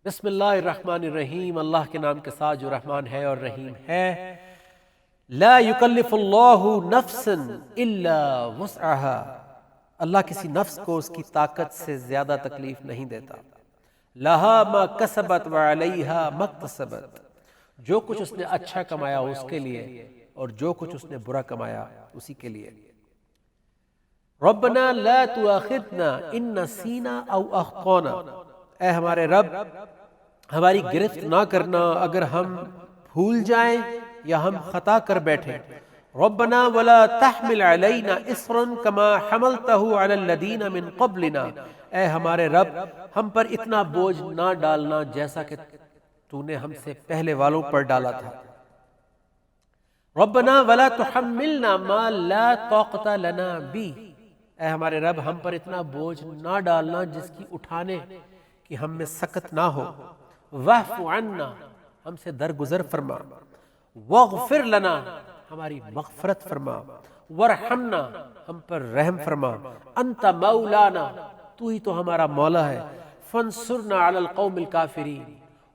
بسم اللہ الرحمن الرحیم، اللہ کے نام کے ساتھ جو رحمان ہے اور رحیم ہے۔ لا یکلف اللہ نفسا الا وسعها، اللہ کسی نفس کو اس کی طاقت سے زیادہ تکلیف نہیں دیتا۔ لہا ما کسبت وعلیہا ما اکتسبت، جو کچھ اس نے اچھا کمایا اس کے لیے اور جو کچھ اس نے برا کمایا اسی کے لیے۔ ربنا لا تؤاخذنا ان نسینا او اخطانا، اے ہمارے رب ہماری گرفت نہ کرنا اگر ہم بھول جائیں یا ہم خطا کر بیٹھیں۔ ربنا ولا تحمل علینا اصرا کما حملته علی الذین من قبلنا، اے ہمارے رب ہم پر اتنا بوجھ نہ ڈالنا جیسا کہ تو نے ہم سے پہلے والوں پر ڈالا تھا۔ ربنا ولا تحملنا ما لا طاقت لنا به، اے ہمارے رب ہم پر اتنا بوجھ نہ ڈالنا جس کی اٹھانے کہ ہم میں سکت نہ ہو۔ واعف عنا، ہم سے درگزر فرما۔ واغفر لنا، ہماری مغفرت فرما۔ وارحمنا، ہم پر رحم فرما۔ انت مولانا، تو ہی تو ہمارا مولا ہے۔ فانصرنا علی القوم الکافرین،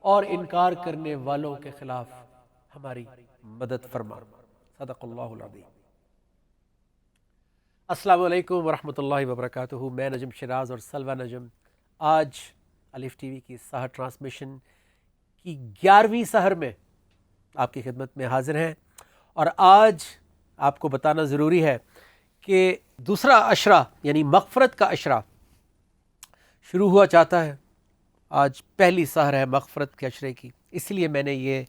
اور انکار کرنے والوں کے خلاف ہماری مدد فرما۔ صدق اللہ العظیم۔ السلام علیکم ورحمۃ اللہ وبرکاتہ۔ میں نجم شیراز اور سلوہ نجم آج الف ٹی وی کی سحر ٹرانسمیشن کی 11ویں سحر میں آپ کی خدمت میں حاضر ہیں، اور آج آپ کو بتانا ضروری ہے کہ دوسرا عشرہ یعنی مغفرت کا عشرہ شروع ہوا چاہتا ہے۔ آج پہلی سحر ہے مغفرت کے عشرے کی، اس لیے میں نے یہ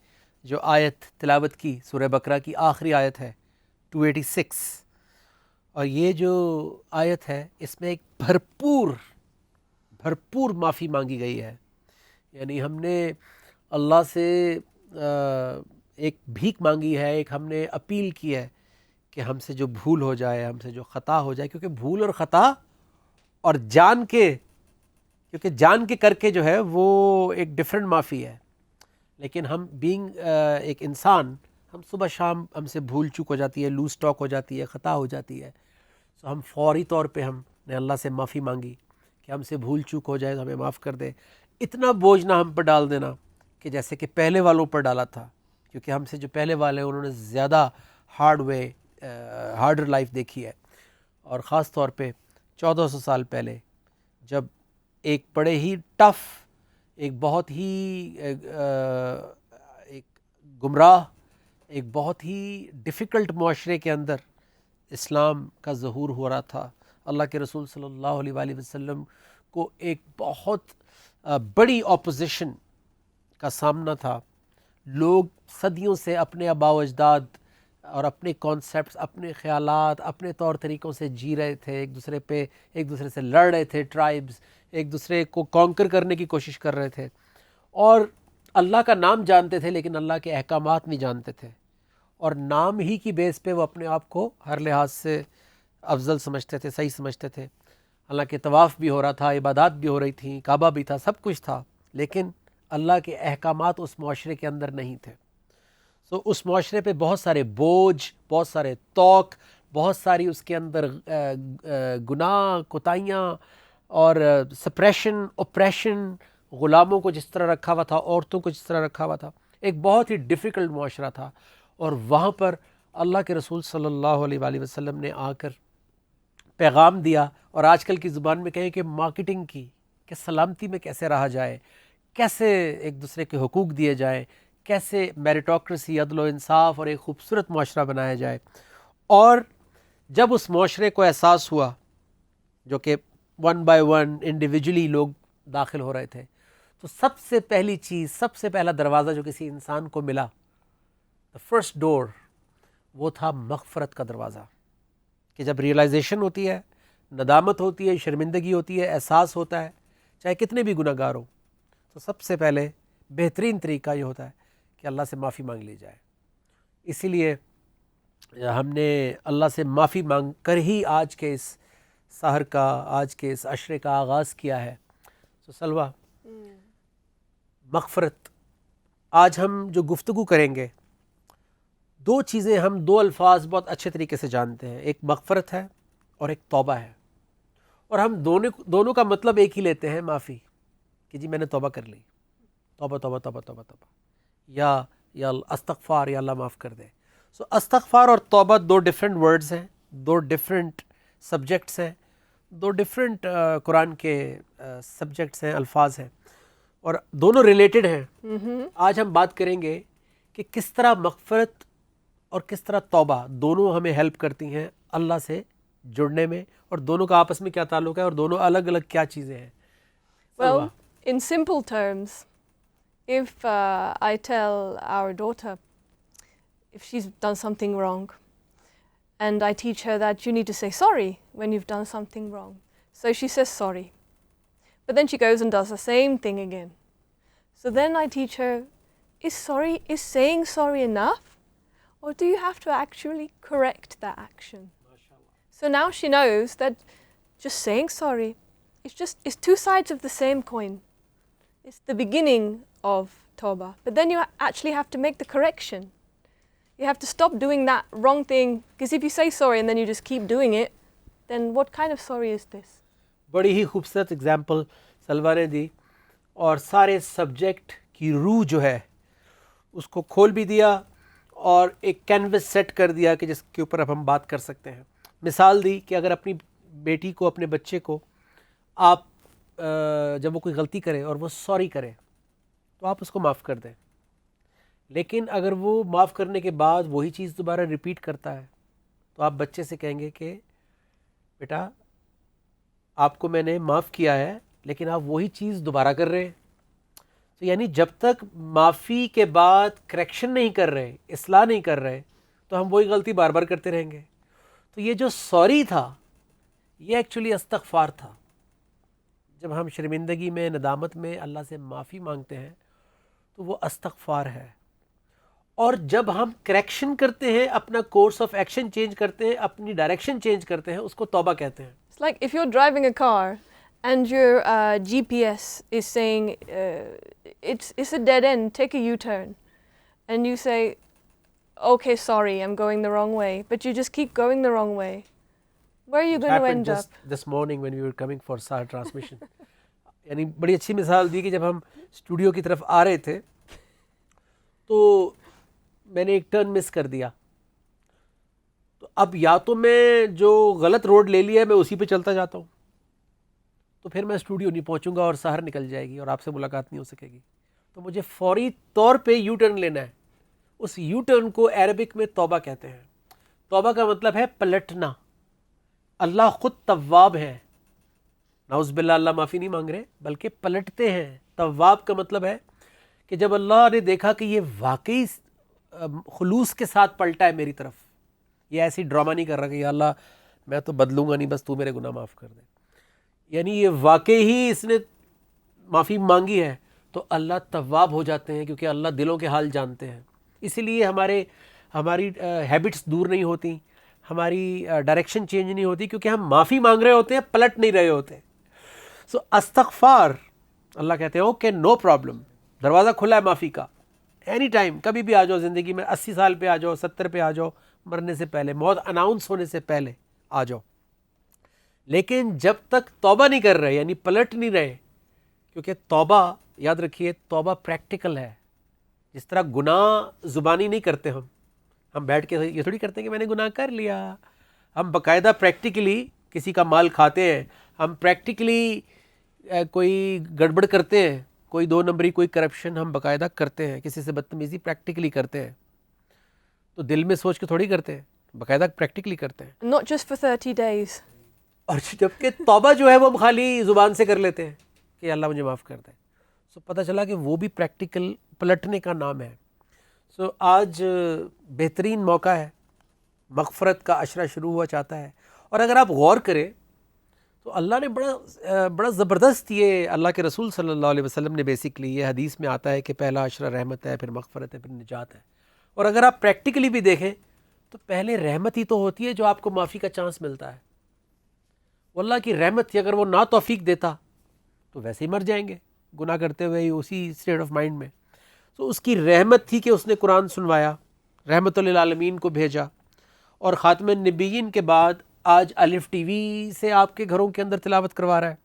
جو آیت تلاوت کی سورہ بقرہ کی آخری آیت ہے 286، اور یہ جو آیت ہے اس میں ایک بھرپور معافی مانگی گئی ہے۔ یعنی ہم نے اللہ سے ایک بھیک مانگی ہے، ایک ہم نے اپیل کی ہے کہ ہم سے جو بھول ہو جائے، ہم سے جو خطا ہو جائے، کیونکہ بھول اور خطا اور جان کے کر کے جو ہے وہ ایک ڈیفرنٹ معافی ہے، لیکن ہم بینگ ایک انسان، ہم صبح شام ہم سے بھول چوک ہو جاتی ہے، لوز ٹاک ہو جاتی ہے، خطا ہو جاتی ہے، تو ہم فوری طور پہ ہم نے اللہ سے معافی مانگی کہ ہم سے بھول چوک ہو جائے تو ہمیں معاف کر دے۔ اتنا بوجھ نہ ہم پر ڈال دینا کہ جیسے کہ پہلے والوں پر ڈالا تھا، کیونکہ ہم سے جو پہلے والے ہیں انہوں نے زیادہ ہارڈر لائف دیکھی ہے، اور خاص طور پہ 1400 سال پہلے جب ایک بڑے ہی ٹف، ایک بہت ہی ایک گمراہ، ایک بہت ہی ڈیفیکلٹ معاشرے کے اندر اسلام کا ظہور ہو رہا تھا۔ اللہ کے رسول صلی اللہ علیہ وآلہ وسلم کو ایک بہت بڑی اپوزیشن کا سامنا تھا۔ لوگ صدیوں سے اپنے آباء و اجداد اور اپنے کانسیپٹس، اپنے خیالات، اپنے طور طریقوں سے جی رہے تھے، ایک دوسرے سے لڑ رہے تھے، ٹرائبز ایک دوسرے کو کانکر کرنے کی کوشش کر رہے تھے، اور اللہ کا نام جانتے تھے لیکن اللہ کے احکامات نہیں جانتے تھے، اور نام ہی کی بیس پہ وہ اپنے آپ کو ہر لحاظ سے افضل سمجھتے تھے، صحیح سمجھتے تھے۔ حالانکہ طواف بھی ہو رہا تھا، عبادات بھی ہو رہی تھیں، کعبہ بھی تھا، سب کچھ تھا، لیکن اللہ کے احکامات اس معاشرے کے اندر نہیں تھے۔ اس معاشرے پہ بہت سارے بوجھ، بہت سارے توق، بہت ساری اس کے اندر گناہ، کوتاہیاں اور سپریشن، اپریشن، غلاموں کو جس طرح رکھا ہوا تھا، عورتوں کو جس طرح رکھا ہوا تھا، ایک بہت ہی ڈیفیکلٹ معاشرہ تھا، اور وہاں پر اللہ کے رسول صلی اللہ علیہ وآلہ وسلم نے آ کر پیغام دیا، اور آج کل کی زبان میں کہیں کہ مارکیٹنگ کی، کہ سلامتی میں کیسے رہا جائے، کیسے ایک دوسرے کے حقوق دیے جائیں، کیسے میریٹوکریسی، عدل و انصاف اور ایک خوبصورت معاشرہ بنایا جائے۔ اور جب اس معاشرے کو احساس ہوا، جو کہ ون بائی ون انڈیویجولی لوگ داخل ہو رہے تھے، تو سب سے پہلی چیز، سب سے پہلا دروازہ جو کسی انسان کو ملا، the first door، وہ تھا مغفرت کا دروازہ، کہ جب ریئلائزیشن ہوتی ہے، ندامت ہوتی ہے، شرمندگی ہوتی ہے، احساس ہوتا ہے، چاہے کتنے بھی گناہ گار ہو، تو سب سے پہلے بہترین طریقہ یہ ہوتا ہے کہ اللہ سے معافی مانگ لی جائے. اسی لیے ہم نے اللہ سے معافی مانگ کر ہی آج کے اس سحر کا، آج کے اس عشرے کا آغاز کیا ہے. سلویٰ، مغفرت، آج ہم جو گفتگو کریں گے، دو چیزیں، ہم دو الفاظ بہت اچھے طریقے سے جانتے ہیں، ایک مغفرت ہے اور ایک توبہ ہے. اور ہم دونوں کا مطلب ایک ہی لیتے ہیں، معافی، کہ جی میں نے توبہ کر لی، توبہ توبہ توبہ توبہ توبہ، یا استغفار، یا اللہ معاف کر دے. سو استغفار اور توبہ دو ڈیفرنٹ ورڈز ہیں، دو ڈیفرنٹ سبجیکٹس ہیں، دو ڈیفرنٹ قرآن کے سبجیکٹس ہیں، الفاظ ہیں، اور دونوں ریلیٹڈ ہیں. آج ہم بات کریں گے کہ کس طرح مغفرت اور کس طرح توبہ دونوں ہمیں ہیلپ کرتی ہیں اللہ سے جڑنے میں، اور دونوں کا آپس میں کیا تعلق ہے، اور دونوں الگ الگ کیا چیزیں ہیں. Well, in simple terms, if I tell our daughter, if she's done something wrong, and I teach her that you need to say sorry when you've done something wrong. So she says sorry. But then she goes and does the same thing again. So then I teach her, is saying sorry enough? Or do you have to actually correct that action? So now she knows that just saying sorry, it's two sides of the same coin. It's the beginning of Tawbah. But then you actually have to make the correction. You have to stop doing that wrong thing, because if you say sorry and then you just keep doing it, then what kind of sorry is this? بڑی ہی خوبصورت example سلویٰ نے دی، اور سارے subject کی روح جو ہے اس کو کھول بھی دیا، اور ایک کینوس سیٹ کر دیا کہ جس کے اوپر اب ہم بات کر سکتے ہیں. مثال دی کہ اگر اپنی بیٹی کو، اپنے بچے کو، آپ جب وہ کوئی غلطی کرے اور وہ سوری کرے تو آپ اس کو معاف کر دیں. لیکن اگر وہ معاف کرنے کے بعد وہی چیز دوبارہ ریپیٹ کرتا ہے تو آپ بچے سے کہیں گے کہ بیٹا آپ کو میں نے معاف کیا ہے، لیکن آپ وہی چیز دوبارہ کر رہے ہیں. تو یعنی جب تک معافی کے بعد کریکشن نہیں کر رہے، اصلاح نہیں کر رہے، تو ہم وہی غلطی بار بار کرتے رہیں گے. تو یہ جو سوری تھا یہ ایکچولی استغفار تھا. جب ہم شرمندگی میں، ندامت میں اللہ سے معافی مانگتے ہیں تو وہ استغفار ہے. اور جب ہم کریکشن کرتے ہیں، اپنا کورس آف ایکشن چینج کرتے ہیں، اپنی ڈائریکشن چینج کرتے ہیں، اس کو توبہ کہتے ہیں. It's like if you're driving a car and your GPS is saying it's a dead end, take a U-turn, and you say, okay, sorry, I'm going the wrong way, but you just keep going the wrong way, where are you going to end up? This morning when we were coming for Sahar transmission, یعنی بڑی اچھی مثال دی کہ جب ہم studio کی طرف آ رہے تھے تو میں نے ایک ٹرن مس کر دیا. تو اب یا تو میں جو غلط روڈ لے لیا ہے میں اسی پہ چلتا جاتا ہوں، تو پھر میں اسٹوڈیو نہیں پہنچوں گا اور سحر نکل جائے گی اور آپ سے ملاقات نہیں ہو سکے گی. تو مجھے فوری طور پہ یو ٹرن لینا ہے. اس یو ٹرن کو عربک میں توبہ کہتے ہیں. توبہ کا مطلب ہے پلٹنا. اللہ خود تواب ہے، نعوذ باللہ اللہ معافی نہیں مانگ رہے بلکہ پلٹتے ہیں. تواب کا مطلب ہے کہ جب اللہ نے دیکھا کہ یہ واقعی خلوص کے ساتھ پلٹا ہے میری طرف، یہ ایسی ڈرامہ نہیں کر رہا کہ یا اللہ میں تو بدلوں گا نہیں، بس تو میرے گناہ معاف کر دے، یعنی یہ واقعی ہی اس نے معافی مانگی ہے، تو اللہ تواب ہو جاتے ہیں، کیونکہ اللہ دلوں کے حال جانتے ہیں. اسی لیے ہماری ہیبٹس دور نہیں ہوتی، ہماری ڈائریکشن چینج نہیں ہوتی، کیونکہ ہم معافی مانگ رہے ہوتے ہیں، پلٹ نہیں رہے ہوتے. سو استغفار، اللہ کہتے ہیں اوکے نو پرابلم، دروازہ کھلا ہے معافی کا، اینی ٹائم، کبھی بھی آ جاؤ زندگی میں، 80 سال پہ آ جاؤ، 70 پہ آ جاؤ، مرنے سے پہلے، موت اناؤنس ہونے سے پہلے آ جاؤ. لیکن جب تک توبہ نہیں کر رہے، یعنی پلٹ نہیں رہے، کیونکہ توبہ یاد رکھیے توبہ پریکٹیکل ہے. جس طرح گناہ زبانی نہیں کرتے، ہم بیٹھ کے یہ تھوڑی کرتے ہیں کہ میں نے گناہ کر لیا. ہم باقاعدہ پریکٹیکلی کسی کا مال کھاتے ہیں، ہم پریکٹیکلی کوئی گڑبڑ کرتے ہیں، کوئی 2 نمبری، کوئی کرپشن ہم باقاعدہ کرتے ہیں، کسی سے بدتمیزی پریکٹیکلی کرتے ہیں. تو دل میں سوچ کے تھوڑی کرتے ہیں، باقاعدہ پریکٹیکلی کرتے ہیں. Not just for 30 days. اور جبکہ توبہ جو ہے وہ ہم خالی زبان سے کر لیتے ہیں کہ اللہ مجھے معاف کر دے. سو پتہ چلا کہ وہ بھی پریکٹیکل پلٹنے کا نام ہے. سو آج بہترین موقع ہے، مغفرت کا عشرہ شروع ہوا چاہتا ہے. اور اگر آپ غور کریں تو اللہ نے بڑا زبردست، یہ اللہ کے رسول صلی اللہ علیہ وسلم نے بیسکلی، یہ حدیث میں آتا ہے کہ پہلا عشرہ رحمت ہے، پھر مغفرت ہے، پھر نجات ہے. اور اگر آپ پریکٹیکلی بھی دیکھیں تو پہلے رحمت ہی تو ہوتی ہے جو آپ کو معافی کا چانس ملتا ہے. واللہ کی رحمت تھی، اگر وہ نہ توفیق دیتا تو ویسے ہی مر جائیں گے گناہ کرتے ہوئے ہی اسی اسٹیٹ آف مائنڈ میں. تو اس کی رحمت تھی کہ اس نے قرآن سنوایا، رحمت للعالمین کو بھیجا. اور خاتم النبیین کے بعد آج الف ٹی وی سے آپ کے گھروں کے اندر تلاوت کروا رہا ہے،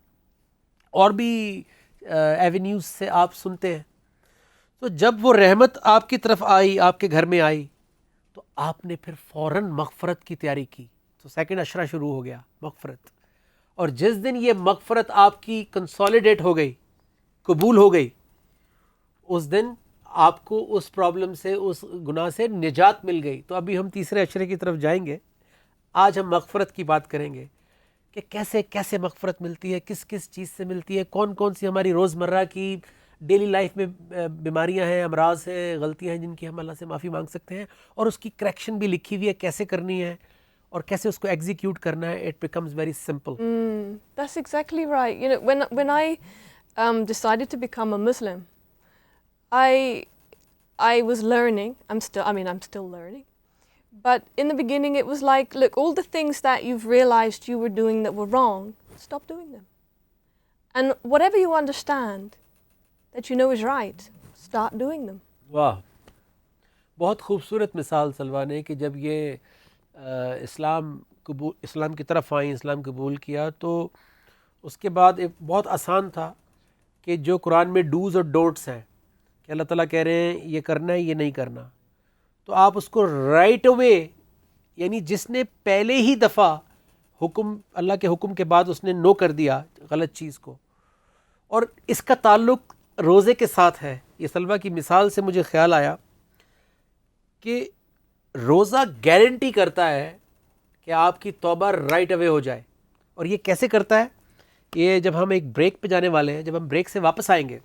اور بھی ایونیوز سے آپ سنتے ہیں. تو جب وہ رحمت آپ کی طرف آئی، آپ کے گھر میں آئی، تو آپ نے پھر فوراً مغفرت کی تیاری کی. تو سیکنڈ عشرہ شروع ہو گیا مغفرت. اور جس دن یہ مغفرت آپ کی کنسولیڈیٹ ہو گئی، قبول ہو گئی، اس دن آپ کو اس پرابلم سے، اس گناہ سے نجات مل گئی. تو ابھی ہم تیسرے عشرے کی طرف جائیں گے. آج ہم مغفرت کی بات کریں گے کہ کیسے کیسے مغفرت ملتی ہے، کس کس چیز سے ملتی ہے، کون کون سی ہماری روزمرہ کی ڈیلی لائف میں بیماریاں ہیں، امراض ہیں، غلطیاں ہیں جن کی ہم اللہ سے معافی مانگ سکتے ہیں. اور اس کی کریکشن بھی لکھی ہوئی ہے، کیسے کرنی ہے اور کیسے اس کو ایگزیکیوٹ کرنا ہے. It becomes very simple. That's exactly right. You know, when I decided to become a Muslim, I was learning. I'm still learning. But in the beginning, it was like, look, all the things that you've realized you were doing that were wrong, stop doing them. And whatever you understand that you know is right, start doing them. واہ، بہت خوبصورت مثال سلوا نے کہ جب یہ اسلام کی طرف آئیں، اسلام قبول کیا، تو اس کے بعد ایک بہت آسان تھا کہ جو قرآن میں ڈوز اور ڈونٹس ہیں کہ اللہ تعالیٰ کہہ رہے ہیں یہ کرنا ہے، یہ نہیں کرنا، تو آپ اس کو رائٹ اوے، یعنی جس نے پہلے ہی دفعہ حکم، اللہ کے حکم کے بعد اس نے نو کر دیا غلط چیز کو. اور اس کا تعلق روزے کے ساتھ ہے. یہ سلوہ کی مثال سے مجھے خیال آیا کہ روزہ گارنٹی کرتا ہے کہ آپ کی توبہ رائٹ اوے ہو جائے. اور یہ کیسے کرتا ہے؟ یہ جب ہم ایک بریک پہ جانے والے ہیں، جب ہم بریک سے واپس آئیں گے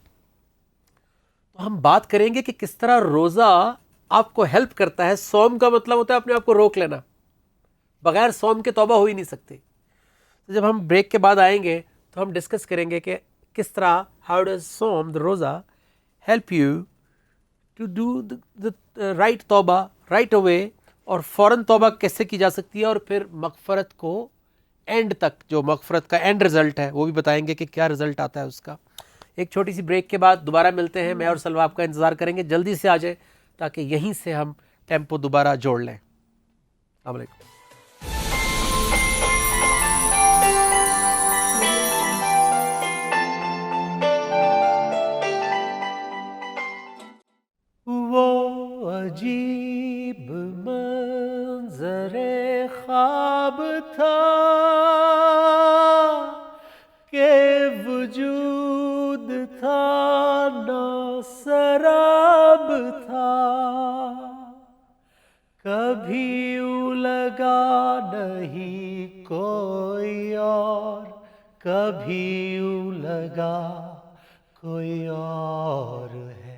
تو ہم بات کریں گے کہ کس طرح روزہ آپ کو ہیلپ کرتا ہے. صوم کا مطلب ہوتا ہے اپنے آپ کو روک لینا، بغیر صوم کے توبہ ہو ہی نہیں سکتی. تو جب ہم بریک کے بعد آئیں گے تو ہم ڈسکس کریں گے کہ کس طرح ہاؤ ڈز صوم، دا روزہ، help you to do the right توبہ رائٹ اوے، اور فوراً توبہ کیسے کی جا سکتی ہے، اور پھر مغفرت کو اینڈ تک، جو مغفرت کا اینڈ رزلٹ ہے وہ بھی بتائیں گے کہ کیا رزلٹ آتا ہے اس کا. ایک چھوٹی سی بریک کے بعد دوبارہ ملتے ہیں. میں اور سلوہ آپ کا انتظار کریں گے، جلدی سے آ جائیں تاکہ یہیں سے ہم ٹیمپو دوبارہ جوڑ لیں. السلام علیکم. وہ عجیب منظر خواب تھا کہ وجود تھا نہ سراب تھا، کبھی یوں لگا نہیں کوئی اور، کبھی یوں لگا کوئی اور ہے.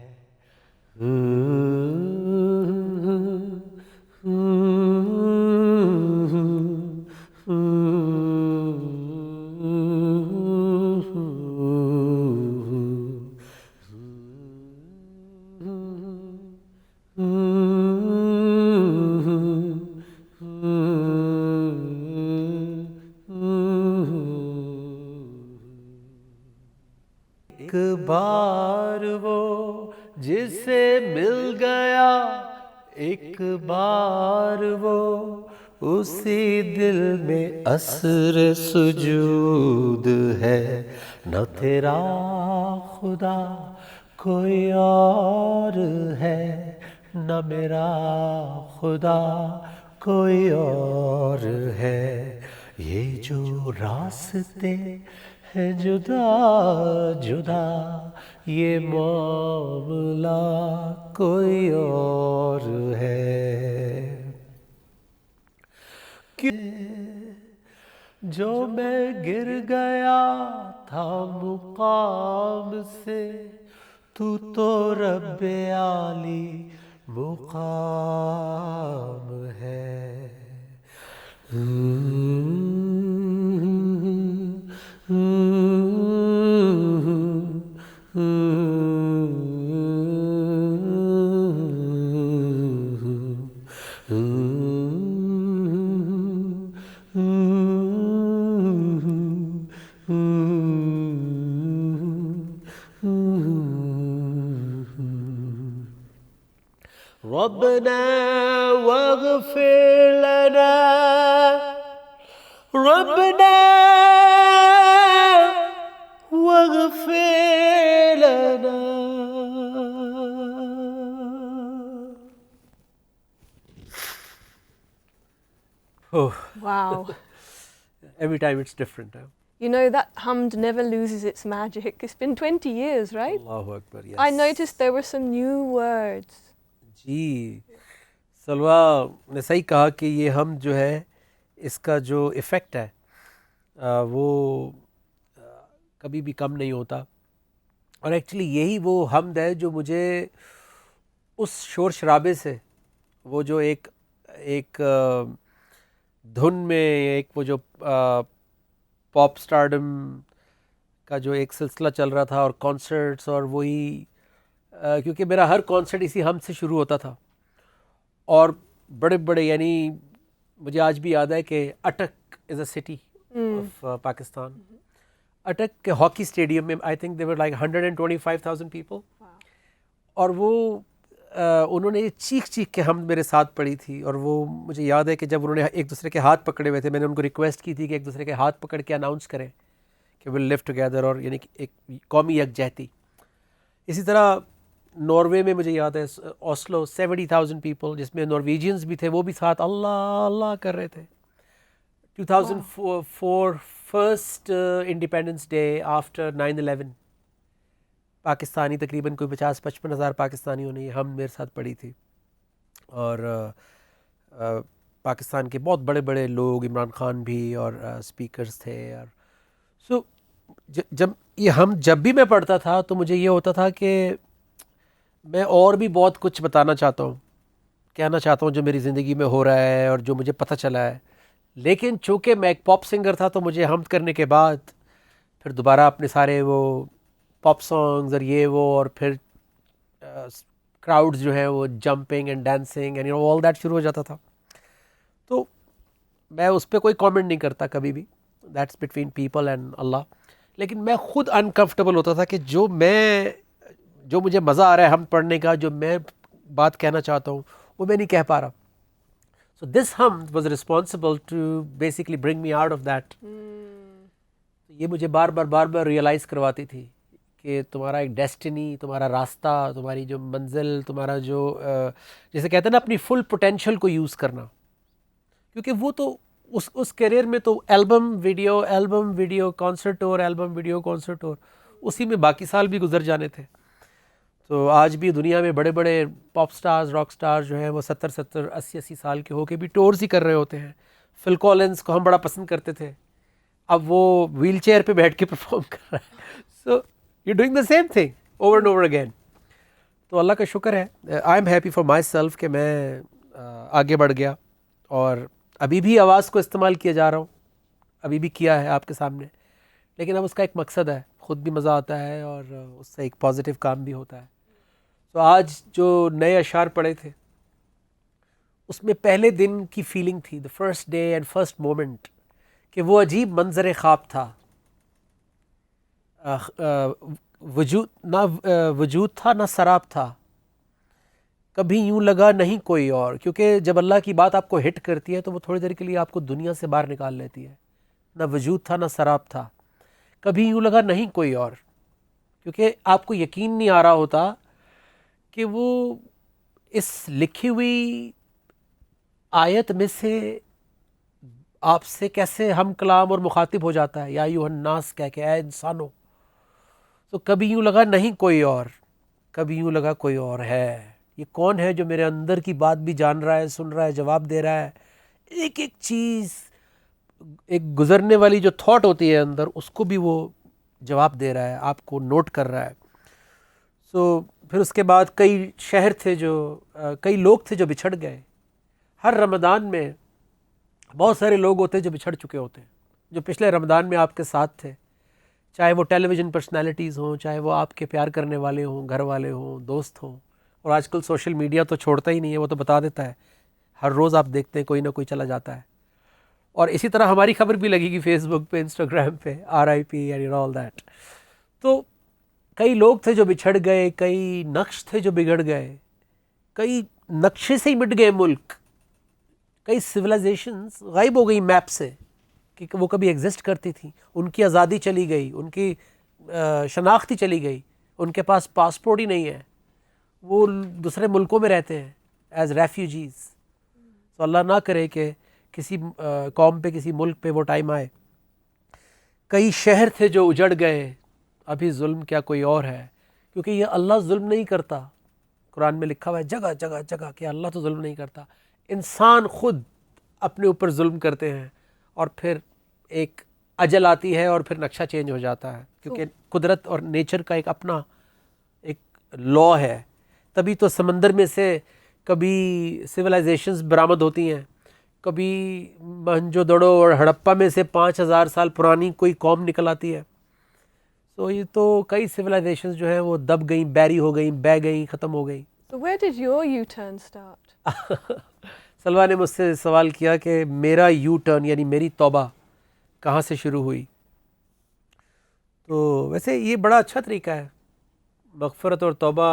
ایک بار وہ جسے مل گیا، ایک بار وہ اسی دل میں اثر سجود ہے. نہ تیرا خدا کوئی اور ہے، نہ میرا خدا کوئی اور ہے. یہ جو راستے ہیں جدا جدا، یہ معاملہ کوئی اور ہے. جو میں گر گیا تھا مقام سے، تو رب عالی مقام ہے. ربنا واغفر لنا ربنا واغفر لنا. Oh, Wow. every time it's different. Huh? You know, that hamd never loses its magic. It's been 20 years, right? Allahu Akbar, yes. I noticed there were some new words. جی سلوہ نے صحیح کہا کہ یہ ہم جو ہے اس کا جو ایفیکٹ ہے وہ کبھی بھی کم نہیں ہوتا. اور ایکچولی یہی وہ حمد ہے جو مجھے اس شور شرابے سے، وہ جو ایک دھن میں ایک وہ جو پاپ سٹارڈم کا جو ایک سلسلہ چل رہا تھا اور کانسرٹس، اور وہی کیونکہ میرا ہر کانسرٹ اسی حمد سے شروع ہوتا تھا. اور بڑے بڑے، یعنی مجھے آج بھی یاد ہے کہ Attock is a city of Pakistan. Attock کے ہاکی اسٹیڈیم میں I think they were 125,000 people. اور وہ انہوں نے چیخ کہ ہم میرے ساتھ پڑی تھی. اور وہ مجھے یاد ہے کہ جب انہوں نے ایک دوسرے کے ہاتھ پکڑے ہوئے تھے، میں نے ان کو ریکویسٹ کی تھی کہ ایک دوسرے کے ہاتھ پکڑ کے اناؤنس کریں کہ ول لیو ٹوگیدر، اور یعنی کہ ایک قومی یکجہتی. اسی طرح ناروے میں مجھے یاد ہے اوسلو 70,000 پیپل، جس میں نارویجینز بھی تھے، وہ بھی ساتھ اللہ اللہ کر رہے تھے. 2004 first independence day after 9/11، Pakistani تقریباً کوئی 50-55 ہزار پاکستانیوں نے یہ ہم میرے ساتھ پڑھی تھی. اور پاکستان کے بہت بڑے بڑے لوگ، عمران خان بھی، اور اسپیکرز تھے. اور سو جب یہ ہم جب بھی میں پڑھتا تھا تو مجھے یہ ہوتا تھا کہ میں اور بھی بہت کچھ بتانا چاہتا ہوں، کہنا چاہتا ہوں جو میری زندگی میں ہو رہا ہے اور جو مجھے پتہ چلا ہے. لیکن چونکہ میں ایک پاپ سنگر تھا تو مجھے حمد کرنے کے بعد پھر دوبارہ اپنے سارے وہ پاپ سانگز اور یہ وہ، اور پھر کراؤڈز جو ہیں وہ jumping and dancing and all that شروع ہو جاتا تھا. تو میں اس پہ کوئی کامنٹ نہیں کرتا کبھی بھی، دیٹس بٹوین پیپل اینڈ اللہ. لیکن میں خود انکمفرٹیبل ہوتا تھا کہ جو مجھے مزہ آ رہا ہے ہم پڑھنے کا، جو میں بات کہنا چاہتا ہوں وہ میں نہیں کہہ پا رہا. So this Hamd was responsible to basically bring me out of that. یہ مجھے بار بار ریئلائز کرواتی تھی کہ تمہارا ایک ڈیسٹنی، تمہارا راستہ، تمہاری جو منزل، تمہارا جو جیسے کہتے ہیں نا اپنی فل پوٹینشیل کو یوز کرنا. کیونکہ وہ تو اس کیریئر میں تو album video concert tour, album video concert tour, اسی میں باقی سال بھی گزر جانے تھے. تو آج بھی دنیا میں بڑے بڑے پاپ سٹارز، راک سٹارز جو ہیں وہ 70 80 سال کے ہو کے بھی ٹورز ہی کر رہے ہوتے ہیں. فل کولنز کو ہم بڑا پسند کرتے تھے، اب وہ ویل چیئر پہ بیٹھ کے پرفارم کر رہا ہے. So you doing the same thing over and over again. تو اللہ کا شکر ہے، I am happy for my self کہ میں آگے بڑھ گیا، اور ابھی بھی آواز کو استعمال کیا جا رہا ہوں، ابھی بھی کیا ہے آپ کے سامنے. لیکن اب اس کا ایک مقصد ہے، خود بھی مزہ آتا ہے اور اس سے ایک پازیٹیو کام بھی ہوتا ہے. تو آج جو نئے اشعار پڑھے تھے اس میں پہلے دن کی فیلنگ تھی، the first day and first moment, کہ وہ عجیب منظر خواب تھا. وجود تھا نہ سراب تھا، کبھی یوں لگا نہیں کوئی اور. کیونکہ جب اللہ کی بات آپ کو ہٹ کرتی ہے تو وہ تھوڑی دیر کے لیے آپ کو دنیا سے باہر نکال لیتی ہے. نہ وجود تھا نہ سراب تھا، کبھی یوں لگا نہیں کوئی اور. کیونکہ آپ کو یقین نہیں آ رہا ہوتا کہ وہ اس لکھی ہوئی آیت میں سے آپ سے کیسے ہم کلام اور مخاطب ہو جاتا ہے، یا ایھا الناس کہہ کے، اے انسانو. تو کبھی یوں لگا نہیں کوئی اور، کبھی یوں لگا کوئی اور ہے. یہ کون ہے جو میرے اندر کی بات بھی جان رہا ہے، سن رہا ہے، جواب دے رہا ہے. ایک ایک چیز، ایک گزرنے والی جو تھاٹ ہوتی ہے اندر، اس کو بھی وہ جواب دے رہا ہے، آپ کو نوٹ کر رہا ہے. سو پھر اس کے بعد کئی لوگ تھے جو بچھڑ گئے. ہر رمضان میں بہت سارے لوگ ہوتے ہیں جو بچھڑ چکے ہوتے ہیں، جو پچھلے رمضان میں آپ کے ساتھ تھے، چاہے وہ ٹیلی ویژن پرسنالٹیز ہوں، چاہے وہ آپ کے پیار کرنے والے ہوں، گھر والے ہوں، دوست ہوں. اور آج کل سوشل میڈیا تو چھوڑتا ہی نہیں ہے، وہ تو بتا دیتا ہے، ہر روز آپ دیکھتے ہیں کوئی نہ کوئی چلا جاتا ہے. اور اسی طرح ہماری خبر بھی لگے گی فیس بک پہ، انسٹاگرام پہ، RIP اینڈ آل دیٹ. تو کئی لوگ تھے جو بچھڑ گئے، کئی نقش تھے جو بگڑ گئے، کئی نقشے سے ہی مٹ گئے ملک. کئی سویلائزیشنز غائب ہو گئی میپ سے کہ وہ کبھی ایگزسٹ کرتی تھیں. ان کی آزادی چلی گئی, ان کی شناخت ہی چلی گئی, ان کے پاس پاسپورٹ ہی نہیں ہے, وہ دوسرے ملکوں میں رہتے ہیں ایز ریفیوجیز. تو اللہ نہ کرے کہ کسی قوم پہ, کسی ملک پہ وہ ٹائم آئے. کئی شہر تھے جو اجڑ گئے, ابھی ظلم کیا کوئی اور ہے, کیونکہ یہ اللہ ظلم نہیں کرتا. قرآن میں لکھا ہوا ہے جگہ جگہ جگہ کہ اللہ تو ظلم نہیں کرتا, انسان خود اپنے اوپر ظلم کرتے ہیں, اور پھر ایک اجل آتی ہے اور پھر نقشہ چینج ہو جاتا ہے, کیونکہ قدرت اور نیچر کا ایک اپنا ایک لا ہے. تبھی تو سمندر میں سے کبھی سویلائزیشنز برآمد ہوتی ہیں, کبھی موہنجو دڑو اور ہڑپا میں سے 5000 سال پرانی کوئی قوم نکل آتی ہے. تو یہ تو کئی سویلائزیشنز جو ہیں وہ دب گئیں, بیری ہو گئیں, بہہ گئیں, ختم ہو گئیں. So where did your U-turn start? سلوا نے مجھ سے سوال کیا کہ میرا یو ٹرن یعنی میری توبہ کہاں سے شروع ہوئی. تو ویسے یہ بڑا اچھا طریقہ ہے, مغفرت اور توبہ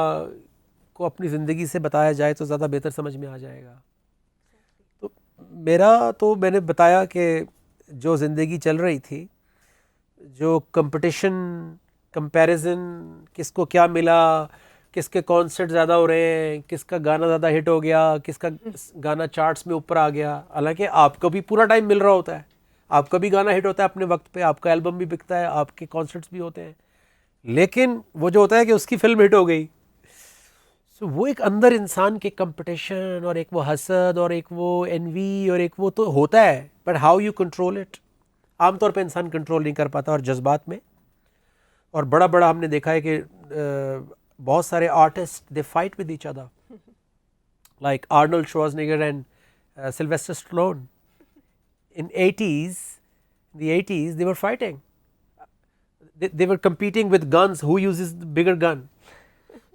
کو اپنی زندگی سے بتایا جائے تو زیادہ بہتر سمجھ میں آ جائے گا. تو میرا تو میں نے بتایا کہ جو زندگی چل رہی تھی, جو کمپٹیشن, کمپیریزن, کس کو کیا ملا, کس کے کانسرٹ زیادہ ہو رہے ہیں, کس کا گانا زیادہ ہٹ ہو گیا, کس کا گانا چارٹس میں اوپر آ گیا. حالانکہ آپ کو بھی پورا ٹائم مل رہا ہوتا ہے, آپ کا بھی گانا ہٹ ہوتا ہے اپنے وقت پہ, آپ کا البم بھی بکتا ہے, آپ کے کانسرٹس بھی ہوتے ہیں, لیکن وہ جو ہوتا ہے کہ اس کی فلم ہٹ ہو گئی. سو وہ ایک اندر انسان کے کمپٹیشن اور ایک وہ حسد اور ایک وہ انوی اور ایک وہ تو ہوتا ہے, but how you control it. عام طور پہ انسان کنٹرول نہیں کر پاتا, اور جذبات میں. اور بڑا بڑا ہم نے دیکھا ہے کہ بہت سارے artist they fight with each other, like Arnold Schwarzenegger and Sylvester Stallone. In the 80s, they were fighting. They were competing with guns. Who uses the bigger gun?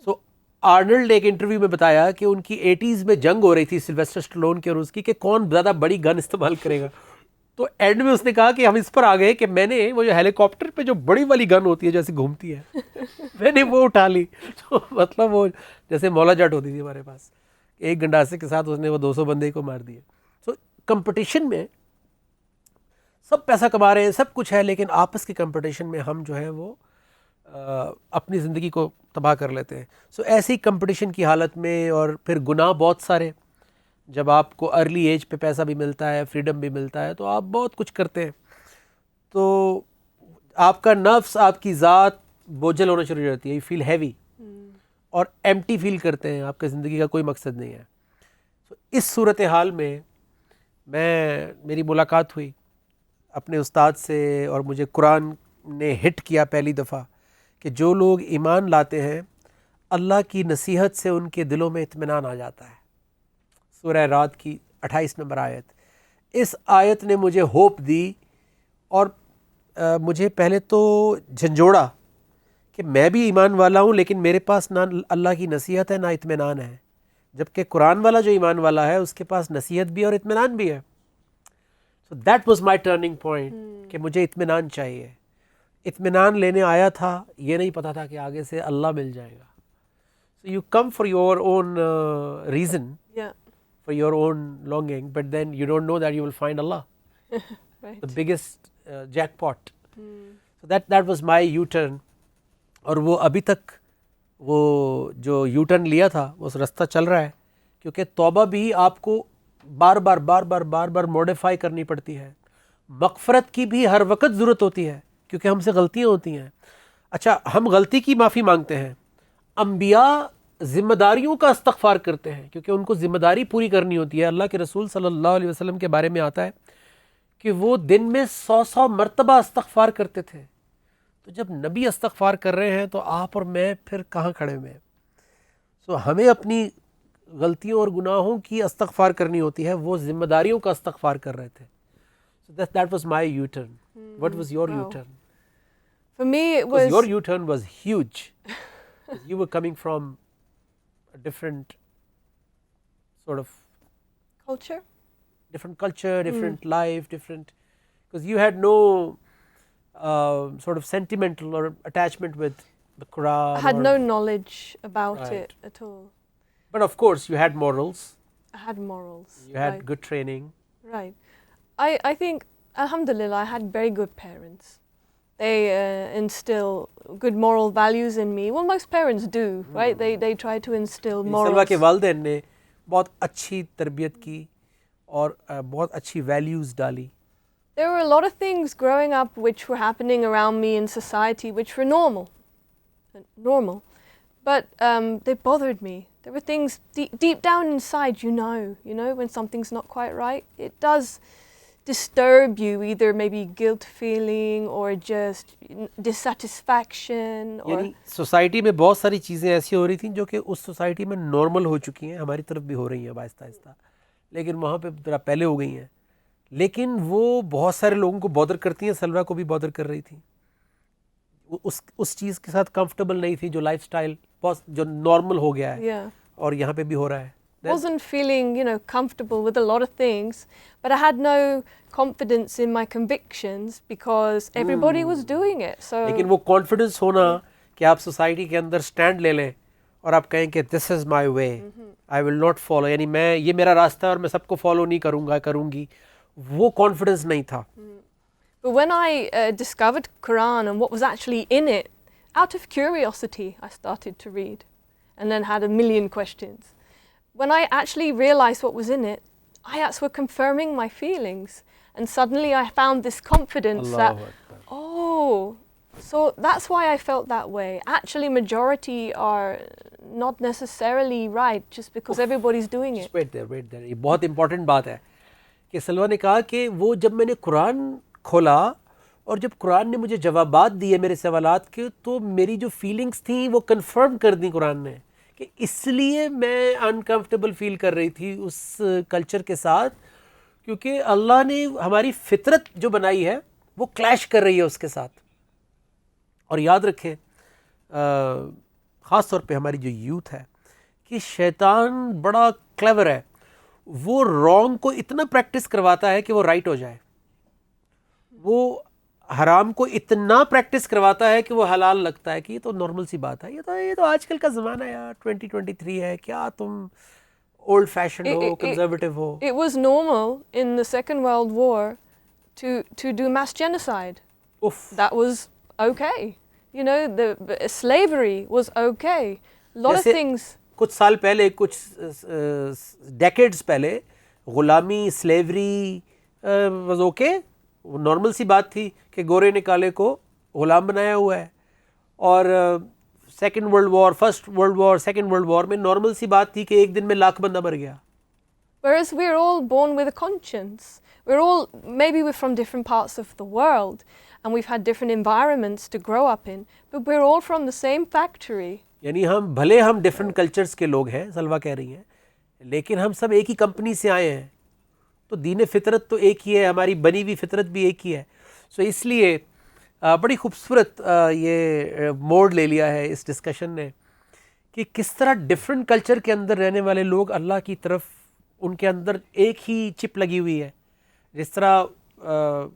So Arnold نے ایک انٹرویو میں بتایا کہ ان کی 80s میں جنگ ہو رہی تھی سلویسٹر اسٹالون کی اور اس کی, کہ کون زیادہ بڑی گن استعمال کرے گا. تو اینڈ میں اس نے کہا کہ ہم اس پر آ گئے کہ میں نے وہ جو ہیلی کاپٹر پہ جو بڑی والی گن ہوتی ہے جیسے گھومتی ہے, میں نے وہ اٹھا لی. تو مطلب وہ جیسے مولا جٹ ہوتی تھی ہمارے پاس, ایک گنڈاسے کے ساتھ اس نے وہ 200 بندے کو مار دیے. سو کمپٹیشن میں سب پیسہ کما رہے ہیں, سب کچھ ہے, لیکن آپس کی کمپٹیشن میں ہم جو ہے وہ اپنی زندگی کو تباہ کر لیتے ہیں. سو ایسی کمپٹیشن کی حالت میں, اور پھر گناہ بہت سارے, جب آپ کو ارلی ایج پہ پیسہ بھی ملتا ہے, فریڈم بھی ملتا ہے, تو آپ بہت کچھ کرتے ہیں, تو آپ کا نفس, آپ کی ذات بوجھل ہونا شروع ہو جاتی ہے. یو فیل ہیوی اور ایمٹی فیل کرتے ہیں, آپ کی زندگی کا کوئی مقصد نہیں ہے. سو اس صورتحال میں میری ملاقات ہوئی اپنے استاد سے, اور مجھے قرآن نے ہٹ کیا پہلی دفعہ کہ جو لوگ ایمان لاتے ہیں اللہ کی نصیحت سے ان کے دلوں میں اطمینان آ جاتا ہے. سورہ رعد کی 28 نمبر آیت. اس آیت نے مجھے ہوپ دی, اور مجھے پہلے تو جھنجھوڑا کہ میں بھی ایمان والا ہوں, لیکن میرے پاس نہ اللہ کی نصیحت ہے نہ اطمینان ہے, جبکہ قرآن والا جو ایمان والا ہے اس کے پاس نصیحت بھی اور اطمینان بھی ہے. So that was my turning point کہ مجھے اطمینان چاہیے. اطمینان لینے آیا تھا, یہ نہیں پتا تھا کہ آگے سے اللہ مل جائے گا. So you come for your own reason, for your own longing, but then you don't know that you will find Allah, Right. the biggest jackpot. So that was my U-turn. اور وہ ابھی تک وہ جو یو ٹرن لیا تھا وہ راستہ چل رہا ہے, کیونکہ توبہ بھی آپ کو بار بار موڈیفائی کرنی پڑتی ہے. مغفرت کی بھی ہر وقت ضرورت ہوتی ہے, کیونکہ ہم سے غلطیاں ہوتی ہیں. اچھا, ہم غلطی کی معافی مانگتے ہیں, انبیاء ذمہ داریوں کا استغفار کرتے ہیں, کیونکہ ان کو ذمہ داری پوری کرنی ہوتی ہے. اللہ کے رسول صلی اللہ علیہ وسلم کے بارے میں آتا ہے کہ وہ دن میں 100 مرتبہ استغفار کرتے تھے. تو جب نبی استغفار کر رہے ہیں تو آپ اور میں پھر کہاں کھڑے ہوئے ہیں؟ سو ہمیں اپنی غلطیوں اور گناہوں کی استغفار کرنی ہوتی ہے, وہ ذمہ داریوں کا استغفار کر رہے تھے. So that was my U-turn. What was your U-turn? For me it Because was your U-turn was huge. You were coming from a different sort of culture. different culture, different life, different, because you had no sort of sentimental or attachment with the Quran. I had no knowledge about Right. it at all. But of course you had morals, I had morals. you had right. good training. Right. I think, alhamdulillah, I had very good parents. They instill good moral values in me. Well, most parents do, right? They try to instill سلوہ کے morals. والدین نے بہت اچھی تربیت کی اور بہت اچھی ویلیوز ڈالی. There were a lot of things growing up which were happening around me in society which were normal. But they bothered me. There were things deep down inside, you know, when something's not quite right. It does disturb you, either maybe guilt feeling or just dissatisfaction. یعنی society میں بہت ساری چیزیں ایسی ہو رہی تھیں جو کہ اس سوسائٹی میں نارمل ہو چکی ہیں, ہماری طرف بھی ہو رہی ہیں آہستہ آہستہ, لیکن وہاں پہ ذرا پہلے ہو گئی ہیں, لیکن وہ بہت سارے لوگوں کو بادر کرتی ہیں. سلوہ کو بھی بادر کر رہی تھی, اس چیز کے ساتھ کمفرٹیبل نہیں تھی, جو لائف سٹائل جو نارمل ہو گیا ہے Yeah. اور یہاں پہ بھی ہو رہا ہے. Wasn't feeling, comfortable with a lot of things, but I had no confidence in my convictions because everybody was doing it. So لیکن وہ کانفیڈنس ہونا کہ آپ سوسائٹی کے اندر سٹینڈ لے لیں اور آپ کہیں کہ دس از مائی وے, آئی ول ناٹ فالو, یعنی یہ میرا راستہ ہے اور میں سب کو فالو نہیں کروں گی, وہ کانفیڈنس نہیں تھا. But when I discovered Quran and what was actually in it, out of curiosity, I started to read and then had a million questions. When I actually realized what was in it, ayats were confirming my feelings. And suddenly I found this confidence that, so that's why I felt that way. Actually, majority are not necessarily right just because everybody's doing it. Wait there. یہ بہت important بات ہے کہ سلوہ نے کہا کہ وہ جب میں نے قرآن کھولا اور جب قرآن نے مجھے جوابات دیے میرے سوالات کے, تو میری جو فیلنگس تھیں وہ کنفرم کر دیں قرآن نے, کہ اس لیے میں انکمفرٹیبل فیل کر رہی تھی اس کلچر کے ساتھ, کیونکہ اللہ نے ہماری فطرت جو بنائی ہے وہ کلیش کر رہی ہے اس کے ساتھ. اور یاد رکھیں خاص طور پہ ہماری جو یوتھ ہے کہ شیطان بڑا کلیور ہے, وہ رانگ کو اتنا پریکٹس کرواتا ہے کہ وہ رائٹ ہو جائے, وہ حرام کو اتنا پریکٹس کرواتا ہے کہ وہ حلال لگتا ہے کہ یہ تو نارمل سی بات ہے, یہ تو آج کل کا زمانہ ہے یار, 2023 ہے, کیا تم old fashion who, conservative who. It was normal in the Second World War to do mass genocide. That was okay. The slavery was okay. Lot of things. کچھ سال پہلے, کچھ ڈیکیڈز پہلے غلامی, سلیوری واز اوکے, وہ normal سی بات تھی کہ گورے نے کالے کو غلام بنایا ہوا ہے. اور second world war, first world war, second world war میں نارمل سی بات تھی کہ ایک دن میں 100,000 بندہ مر گیا. Whereas we're all born with a conscience. Maybe we're from different parts of the world and we've had different environments to grow up in, but we're all from the same factory. یعنی ہم different cultures کے لوگ ہیں, سلوہ کہہ رہی ہیں, لیکن ہم سب ایک ہی کمپنی سے آئے ہیں, تو دین فطرت تو ایک ہی ہے, ہماری بنی ہوئی فطرت بھی ایک ہی ہے. سو اس لیے بڑی خوبصورت یہ موڈ لے لیا ہے اس ڈسکشن نے کہ کس طرح ڈفرینٹ کلچر کے اندر رہنے والے لوگ اللہ کی طرف, ان کے اندر ایک ہی چپ لگی ہوئی ہے. جس طرح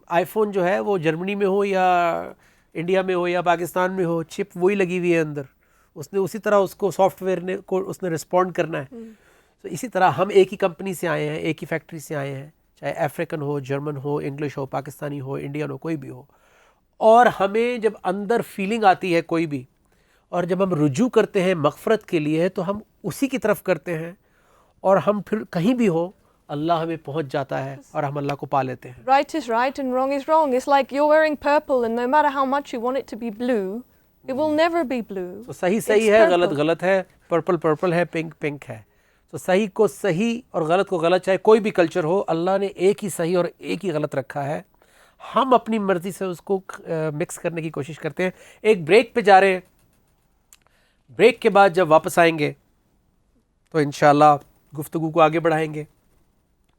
آئی فون جو ہے وہ جرمنی میں ہو یا انڈیا میں ہو یا پاکستان میں ہو, چپ وہی لگی ہوئی ہے اندر, اس نے اسی طرح اس کو سافٹ ویئر نے کو اس نے رسپونڈ کرنا ہے. تو اسی طرح ہم ایک ہی کمپنی سے آئے ہیں, ایک ہی فیکٹری سے آئے ہیں, چاہے افریقن ہو, جرمن ہو, انگلش ہو, پاکستانی ہو, انڈین ہو, کوئی بھی ہو. اور ہمیں جب اندر فیلنگ آتی ہے کوئی بھی, اور جب ہم رجوع کرتے ہیں مغفرت کے لیے, تو ہم اسی کی طرف کرتے ہیں, اور ہم پھر کہیں بھی ہو اللہ ہمیں پہنچ جاتا ہے اور ہم اللہ کو پا لیتے ہیں. Right is right and wrong is wrong. It's like you're wearing purple and no matter how much you want it to be blue, it will never be blue. تو صحیح ہے, غلط ہے, پرپل ہے, پنک ہے. تو صحیح کو صحیح اور غلط کو غلط, چاہے کوئی بھی کلچر ہو, اللہ نے ایک ہی صحیح اور ایک ہی غلط رکھا ہے. ہم اپنی مرضی سے اس کو مکس کرنے کی کوشش کرتے ہیں. ایک بریک پہ جا رہے ہیں, بریک کے بعد جب واپس آئیں گے تو انشاءاللہ گفتگو کو آگے بڑھائیں گے.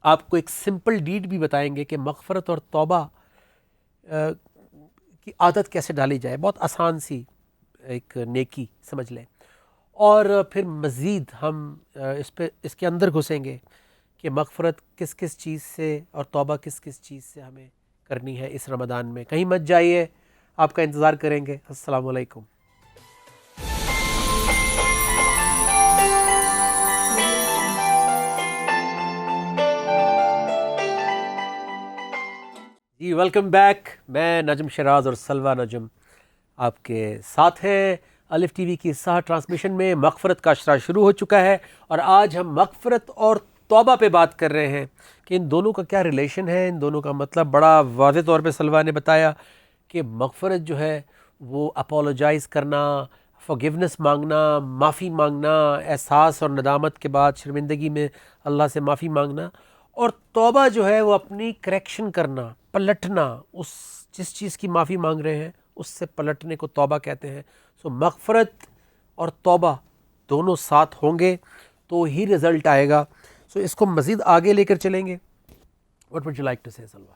آپ کو ایک سمپل ڈیڈ بھی بتائیں گے کہ مغفرت اور توبہ کی عادت کیسے ڈالی جائے, بہت آسان سی ایک نیکی سمجھ لیں. اور پھر مزید ہم اس کے اندر گھسیں گے کہ مغفرت کس کس چیز سے اور توبہ کس کس چیز سے ہمیں کرنی ہے اس رمضان میں. کہیں مت جائیے, آپ کا انتظار کریں گے. السلام علیکم. جی ویلکم بیک. میں نجم شراز اور سلوہ نجم آپ کے ساتھ ہیں. الف ٹی وی کی سہ ٹرانسمیشن میں مغفرت کا اشرا شروع ہو چکا ہے اور آج ہم مغفرت اور توبہ پہ بات کر رہے ہیں کہ ان دونوں کا کیا ریلیشن ہے, ان دونوں کا مطلب. بڑا واضح طور پہ سلوہ نے بتایا کہ مغفرت جو ہے وہ اپولوجائز کرنا, فارگیونیس مانگنا, معافی مانگنا, احساس اور ندامت کے بعد شرمندگی میں اللہ سے معافی مانگنا, اور توبہ جو ہے وہ اپنی کریکشن کرنا, پلٹنا, اس جس چیز کی معافی مانگ رہے ہیں اس سے پلٹنے کو توبہ کہتے ہیں. سو مغفرت اور توبہ دونوں ساتھ ہوں گے تو ہی رزلٹ آئے گا. سو اس کو مزید آگے لے کر چلیں گے. What would you like to say, Salwa?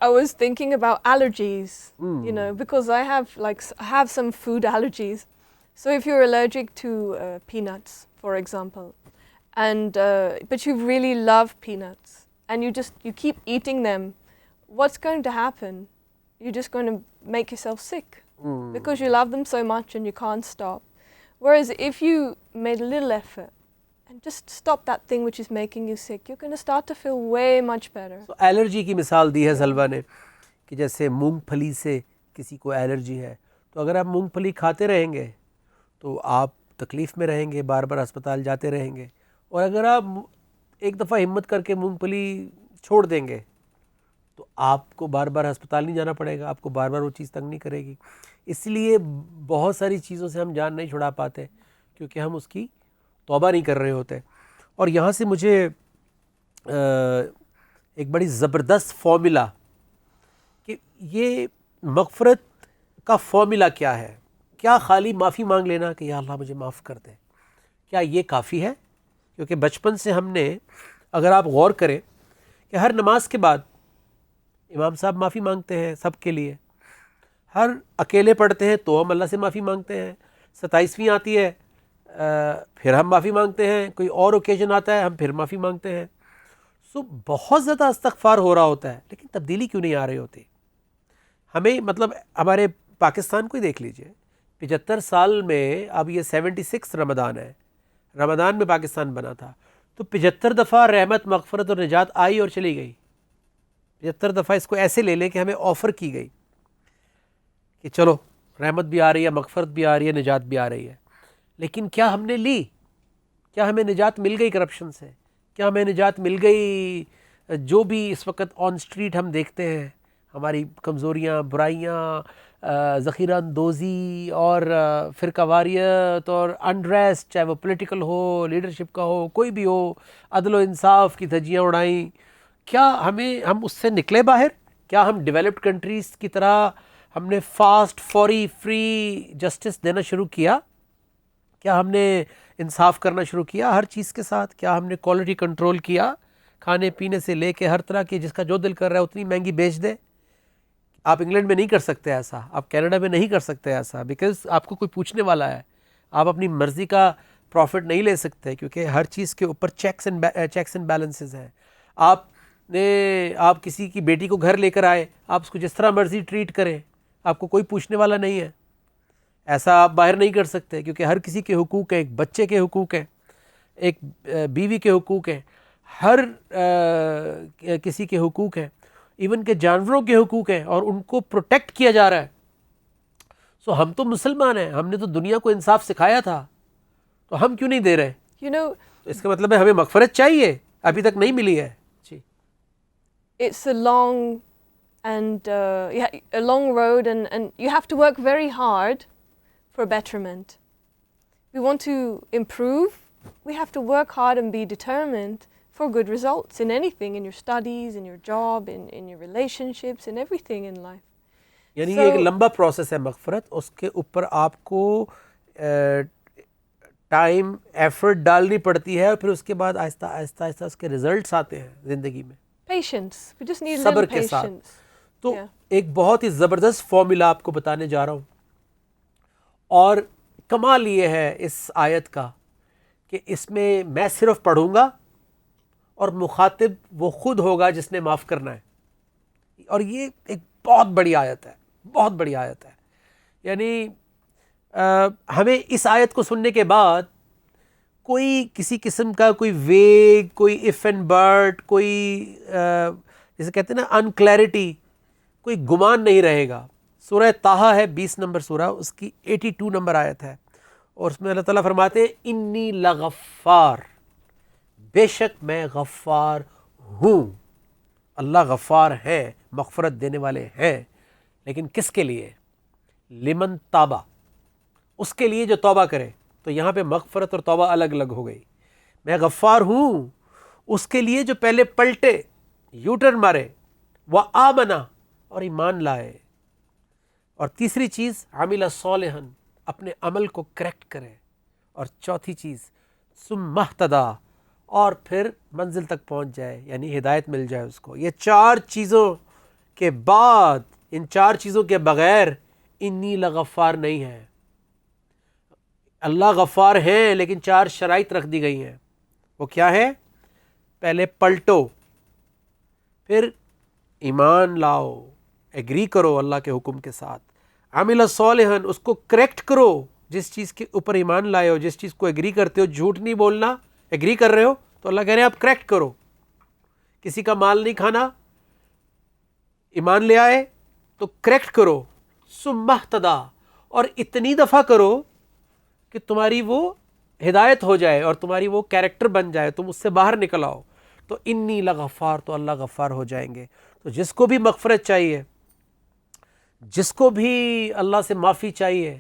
I was thinking about allergies, because I have some food allergies. So if you're allergic to peanuts, for example, and but you really love peanuts and you keep eating them, what's going to happen? You're just going to make yourself sick because you love them so much and you can't stop. Whereas if you made a little effort and just stop that thing which is making you sick, you're going to start to feel way much better. So allergy کی مثال دی ہے سلوہ نے کہ جیسے مونگ پھلی سے کسی کو الرجی ہے تو اگر آپ مونگ پھلی کھاتے رہیں گے تو آپ تکلیف میں رہیں گے, بار بار اسپتال جاتے رہیں گے. اور اگر آپ ایک دفعہ ہمت کر کے مونگ پھلی چھوڑ دیں گے تو آپ کو بار بار ہسپتال نہیں جانا پڑے گا, آپ کو بار بار وہ چیز تنگ نہیں کرے گی. اس لیے بہت ساری چیزوں سے ہم جان نہیں چھڑا پاتے کیونکہ ہم اس کی توبہ نہیں کر رہے ہوتے. اور یہاں سے مجھے ایک بڑی زبردست فارمولا کہ یہ مغفرت کا فارمولا کیا ہے. کیا خالی معافی مانگ لینا کہ یا اللہ مجھے معاف کر دے, کیا یہ کافی ہے؟ کیونکہ بچپن سے ہم نے, اگر آپ غور کریں کہ ہر نماز کے بعد امام صاحب معافی مانگتے ہیں سب کے لیے, ہر اکیلے پڑھتے ہیں تو ہم اللہ سے معافی مانگتے ہیں, 27ویں آتی ہے پھر ہم معافی مانگتے ہیں, کوئی اور اوکیزن آتا ہے ہم پھر معافی مانگتے ہیں. سو بہت زیادہ استغفار ہو رہا ہوتا ہے لیکن تبدیلی کیوں نہیں آ رہی ہوتی ہمیں؟ مطلب ہمارے پاکستان کو ہی دیکھ لیجئے, 75 سال میں, اب یہ 76 رمضان ہے, رمضان میں پاکستان بنا تھا تو 75 دفعہ رحمت, مغفرت اور نجات آئی اور چلی گئی. 75 دفعہ اس کو ایسے لے لیں کہ ہمیں آفر کی گئی کہ چلو رحمت بھی آ رہی ہے, مغفرت بھی آ رہی ہے, نجات بھی آ رہی ہے. لیکن کیا ہم نے لی؟ کیا ہمیں نجات مل گئی کرپشن سے؟ کیا ہمیں نجات مل گئی جو بھی اس وقت آن سٹریٹ ہم دیکھتے ہیں, ہماری کمزوریاں, برائیاں, ذخیرہ اندوزی اور فرقہ واریت اور انریسٹ, چاہے وہ پولیٹیکل ہو, لیڈرشپ کا ہو, کوئی بھی ہو, عدل و انصاف کی دھجیاں اڑائیں, کیا ہم اس سے نکلے باہر؟ کیا ہم ڈیولپڈ کنٹریز کی طرح ہم نے فاسٹ, فوری, فری جسٹس دینا شروع کیا؟ کیا ہم نے انصاف کرنا شروع کیا ہر چیز کے ساتھ؟ کیا ہم نے کوالٹی کنٹرول کیا, کھانے پینے سے لے کے ہر طرح کی, جس کا جو دل کر رہا ہے اتنی مہنگی بیچ دے؟ آپ انگلینڈ میں نہیں کر سکتے ایسا, آپ کینیڈا میں نہیں کر سکتے ایسا, بیکاز آپ کو کوئی پوچھنے والا ہے. آپ اپنی مرضی کا پروفٹ نہیں لے سکتے کیونکہ ہر چیز کے اوپر چیکس اینڈ بیلنسز ہیں. آپ کسی کی بیٹی کو گھر لے کر آئے, آپ اس کو جس طرح مرضی ٹریٹ کریں, آپ کو کوئی پوچھنے والا نہیں ہے. ایسا آپ باہر نہیں کر سکتے کیونکہ ہر کسی کے حقوق ہیں, ایک بچے کے حقوق ہیں, ایک بیوی کے حقوق ہیں, ہر کسی کے حقوق ہیں, ایون کہ جانوروں کے حقوق ہیں اور ان کو پروٹیکٹ کیا جا رہا ہے. سو ہم تو مسلمان ہیں, ہم نے تو دنیا کو انصاف سکھایا تھا, تو ہم کیوں نہیں دے رہے؟ تو اس کا مطلب ہے ہمیں مغفرت چاہیے, ابھی تک نہیں ملی ہے. جی, It's a long road and you have to work very hard for betterment. We want to improve, we have to work hard and be determined for good results in anything, in your studies, in your job, in your relationships, in everything in life. یعنی یہ ایک لمبا process ہے مغفرت, اس کے اوپر آپ کو ٹائم, ایفرٹ ڈالنی پڑتی ہے اور پھر اس کے بعد آہستہ آہستہ اس کے ریزلٹس آتے ہیں زندگی میں. Patience, we just need a صبر little کے ساتھ. patience. تو ایک بہت ہی زبردست فارمولا آپ کو بتانے جا رہا ہوں, اور کمال یہ ہے اس آیت کا کہ اس میں صرف پڑھوں گا اور مخاطب وہ خود ہوگا جس نے معاف کرنا ہے. اور یہ ایک بہت بڑی آیت ہے, بہت بڑی آیت ہے. یعنی ہمیں اس آیت کو سننے کے بعد کوئی کسی قسم کا کوئی ویگ, کوئی اف اینڈ بٹ, کوئی جسے کہتے ہیں نا ان کلیئرٹی، کوئی گمان نہیں رہے گا. سورہ طٰہٰ ہے 20 نمبر سورہ، اس کی 82 نمبر آیت ہے، اور اس میں اللہ تعالیٰ فرماتے ہیں انی لغفار، بے شک میں غفار ہوں. اللہ غفار ہیں، مغفرت دینے والے ہیں، لیکن کس کے لیے؟ لمن تابا، اس کے لیے جو توبہ کرے. تو یہاں پہ مغفرت اور توبہ الگ الگ ہو گئی. میں غفار ہوں اس کے لیے جو پہلے پلٹے، یو ٹرن مارے، وآمنا، اور ایمان لائے. اور تیسری چیز عمل صالحا، اپنے عمل کو کریکٹ کرے. اور چوتھی چیز ثم اہتدی، اور پھر منزل تک پہنچ جائے، یعنی ہدایت مل جائے اس کو. یہ 4 چیزوں کے بعد، ان 4 چیزوں کے بغیر انی لغفار نہیں ہے. اللہ غفار ہیں، لیکن 4 شرائط رکھ دی گئی ہیں. وہ کیا ہے؟ پہلے پلٹو، پھر ایمان لاؤ، ایگری کرو اللہ کے حکم کے ساتھ. عمل صالحا، اس کو کریکٹ کرو، جس چیز کے اوپر ایمان لائے ہو، جس چیز کو ایگری کرتے ہو، جھوٹ نہیں بولنا. ایگری کر رہے ہو تو اللہ کہہ رہے ہیں آپ کریکٹ کرو. کسی کا مال نہیں کھانا، ایمان لے آئے تو کریکٹ کرو. ثم اہتدی، اور اتنی دفعہ کرو کہ تمہاری وہ ہدایت ہو جائے اور تمہاری وہ کیریکٹر بن جائے، تم اس سے باہر نکل آؤ. تو انی لغفار، تو اللہ غفار ہو جائیں گے. تو جس کو بھی مغفرت چاہیے، جس کو بھی اللہ سے معافی چاہیے،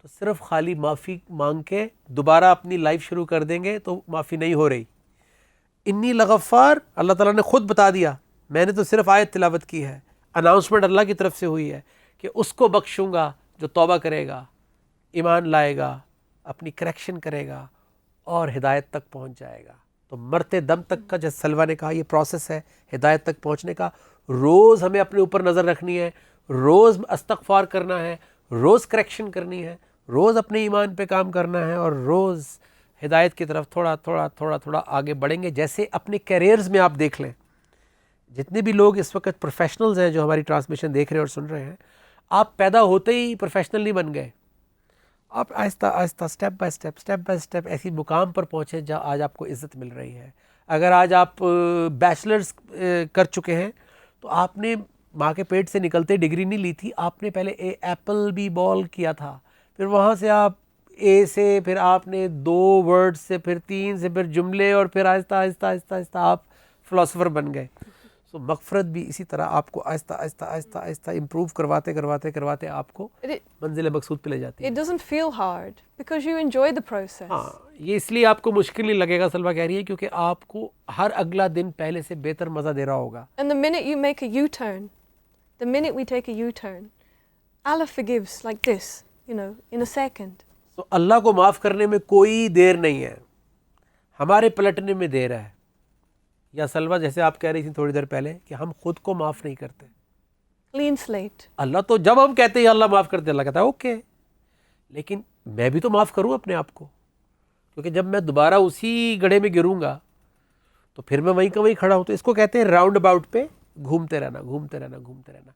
تو صرف خالی معافی مانگ کے دوبارہ اپنی لائف شروع کر دیں گے تو معافی نہیں ہو رہی. انی لغفار اللہ تعالیٰ نے خود بتا دیا، میں نے تو صرف آیت تلاوت کی ہے. اناؤنسمنٹ اللہ کی طرف سے ہوئی ہے کہ اس کو بخشوں گا جو توبہ کرے گا، ایمان لائے گا، اپنی کریکشن کرے گا اور ہدایت تک پہنچ جائے گا. تو مرتے دم تک کا، جیسے سلوہ نے کہا، یہ پروسیس ہے ہدایت تک پہنچنے کا. روز ہمیں اپنے اوپر نظر رکھنی ہے، روز استغفار کرنا ہے، روز کریکشن کرنی ہے، روز اپنے ایمان پہ کام کرنا ہے، اور روز ہدایت کی طرف تھوڑا تھوڑا تھوڑا تھوڑا آگے بڑھیں گے. جیسے اپنے کیریئرز میں آپ دیکھ لیں، جتنے بھی لوگ اس وقت پروفیشنلز ہیں جو ہماری ٹرانسمیشن دیکھ رہے ہیں اور سن رہے ہیں، آپ پیدا ہوتے ہی پروفیشنل نہیں بن گئے. آپ آہستہ آہستہ اسٹیپ بائی اسٹیپ ایسی مقام پر پہنچے جہاں آج آپ کو عزت مل رہی ہے. اگر آج آپ بیچلرز کر چکے ہیں تو آپ نے ماں کے پیٹ سے نکلتے ڈگری نہیں لی تھی، آپ نے پہلے ایپل بھی بال کیا تھا، پھر وہاں سے آپ اے سے، پھر آپ نے 2 ورڈ سے، پھر 3 سے، پھر جملے، اور پھر آہستہ آہستہ آہستہ آہستہ آپ فلاسفر بن گئے. سو مغفرت بھی اسی طرح آپ کو آہستہ آہستہ آہستہ آہستہ امپروو کرواتے کرواتے کرواتے آپ کو منزل مقصود پہ لے جاتی ہے. It doesn't feel hard because you enjoy the process. ہاں، یہ اس لیے آپ کو مشکل نہیں لگے گا، سلوہ کہہ رہی ہے، کیونکہ آپ کو ہر اگلا دن پہلے سے بہتر مزہ دے رہا ہوگا. And the minute you make a U-turn, the minute we take a U-turn, Allah forgives like this, in a second. تو اللہ کو معاف کرنے میں کوئی دیر نہیں ہے، ہمارے پلٹنے میں دیر ہے. یا سلوہ جیسے آپ کہہ رہی تھی تھوڑی دیر پہلے کہ ہم خود کو معاف نہیں کرتے. Clean slate. اللہ تو جب ہم کہتے ہیں اللہ معاف کرتے، اللہ کہتا ہے اوکے، لیکن میں بھی تو معاف کروں اپنے آپ کو، کیونکہ جب میں دوبارہ اسی گڑھے میں گروں گا تو پھر میں وہیں کا وہیں کھڑا ہوں. تو اس کو کہتے ہیں راؤنڈ اباؤٹ پہ گھومتے رہنا، گھومتے رہنا، گھومتے رہنا.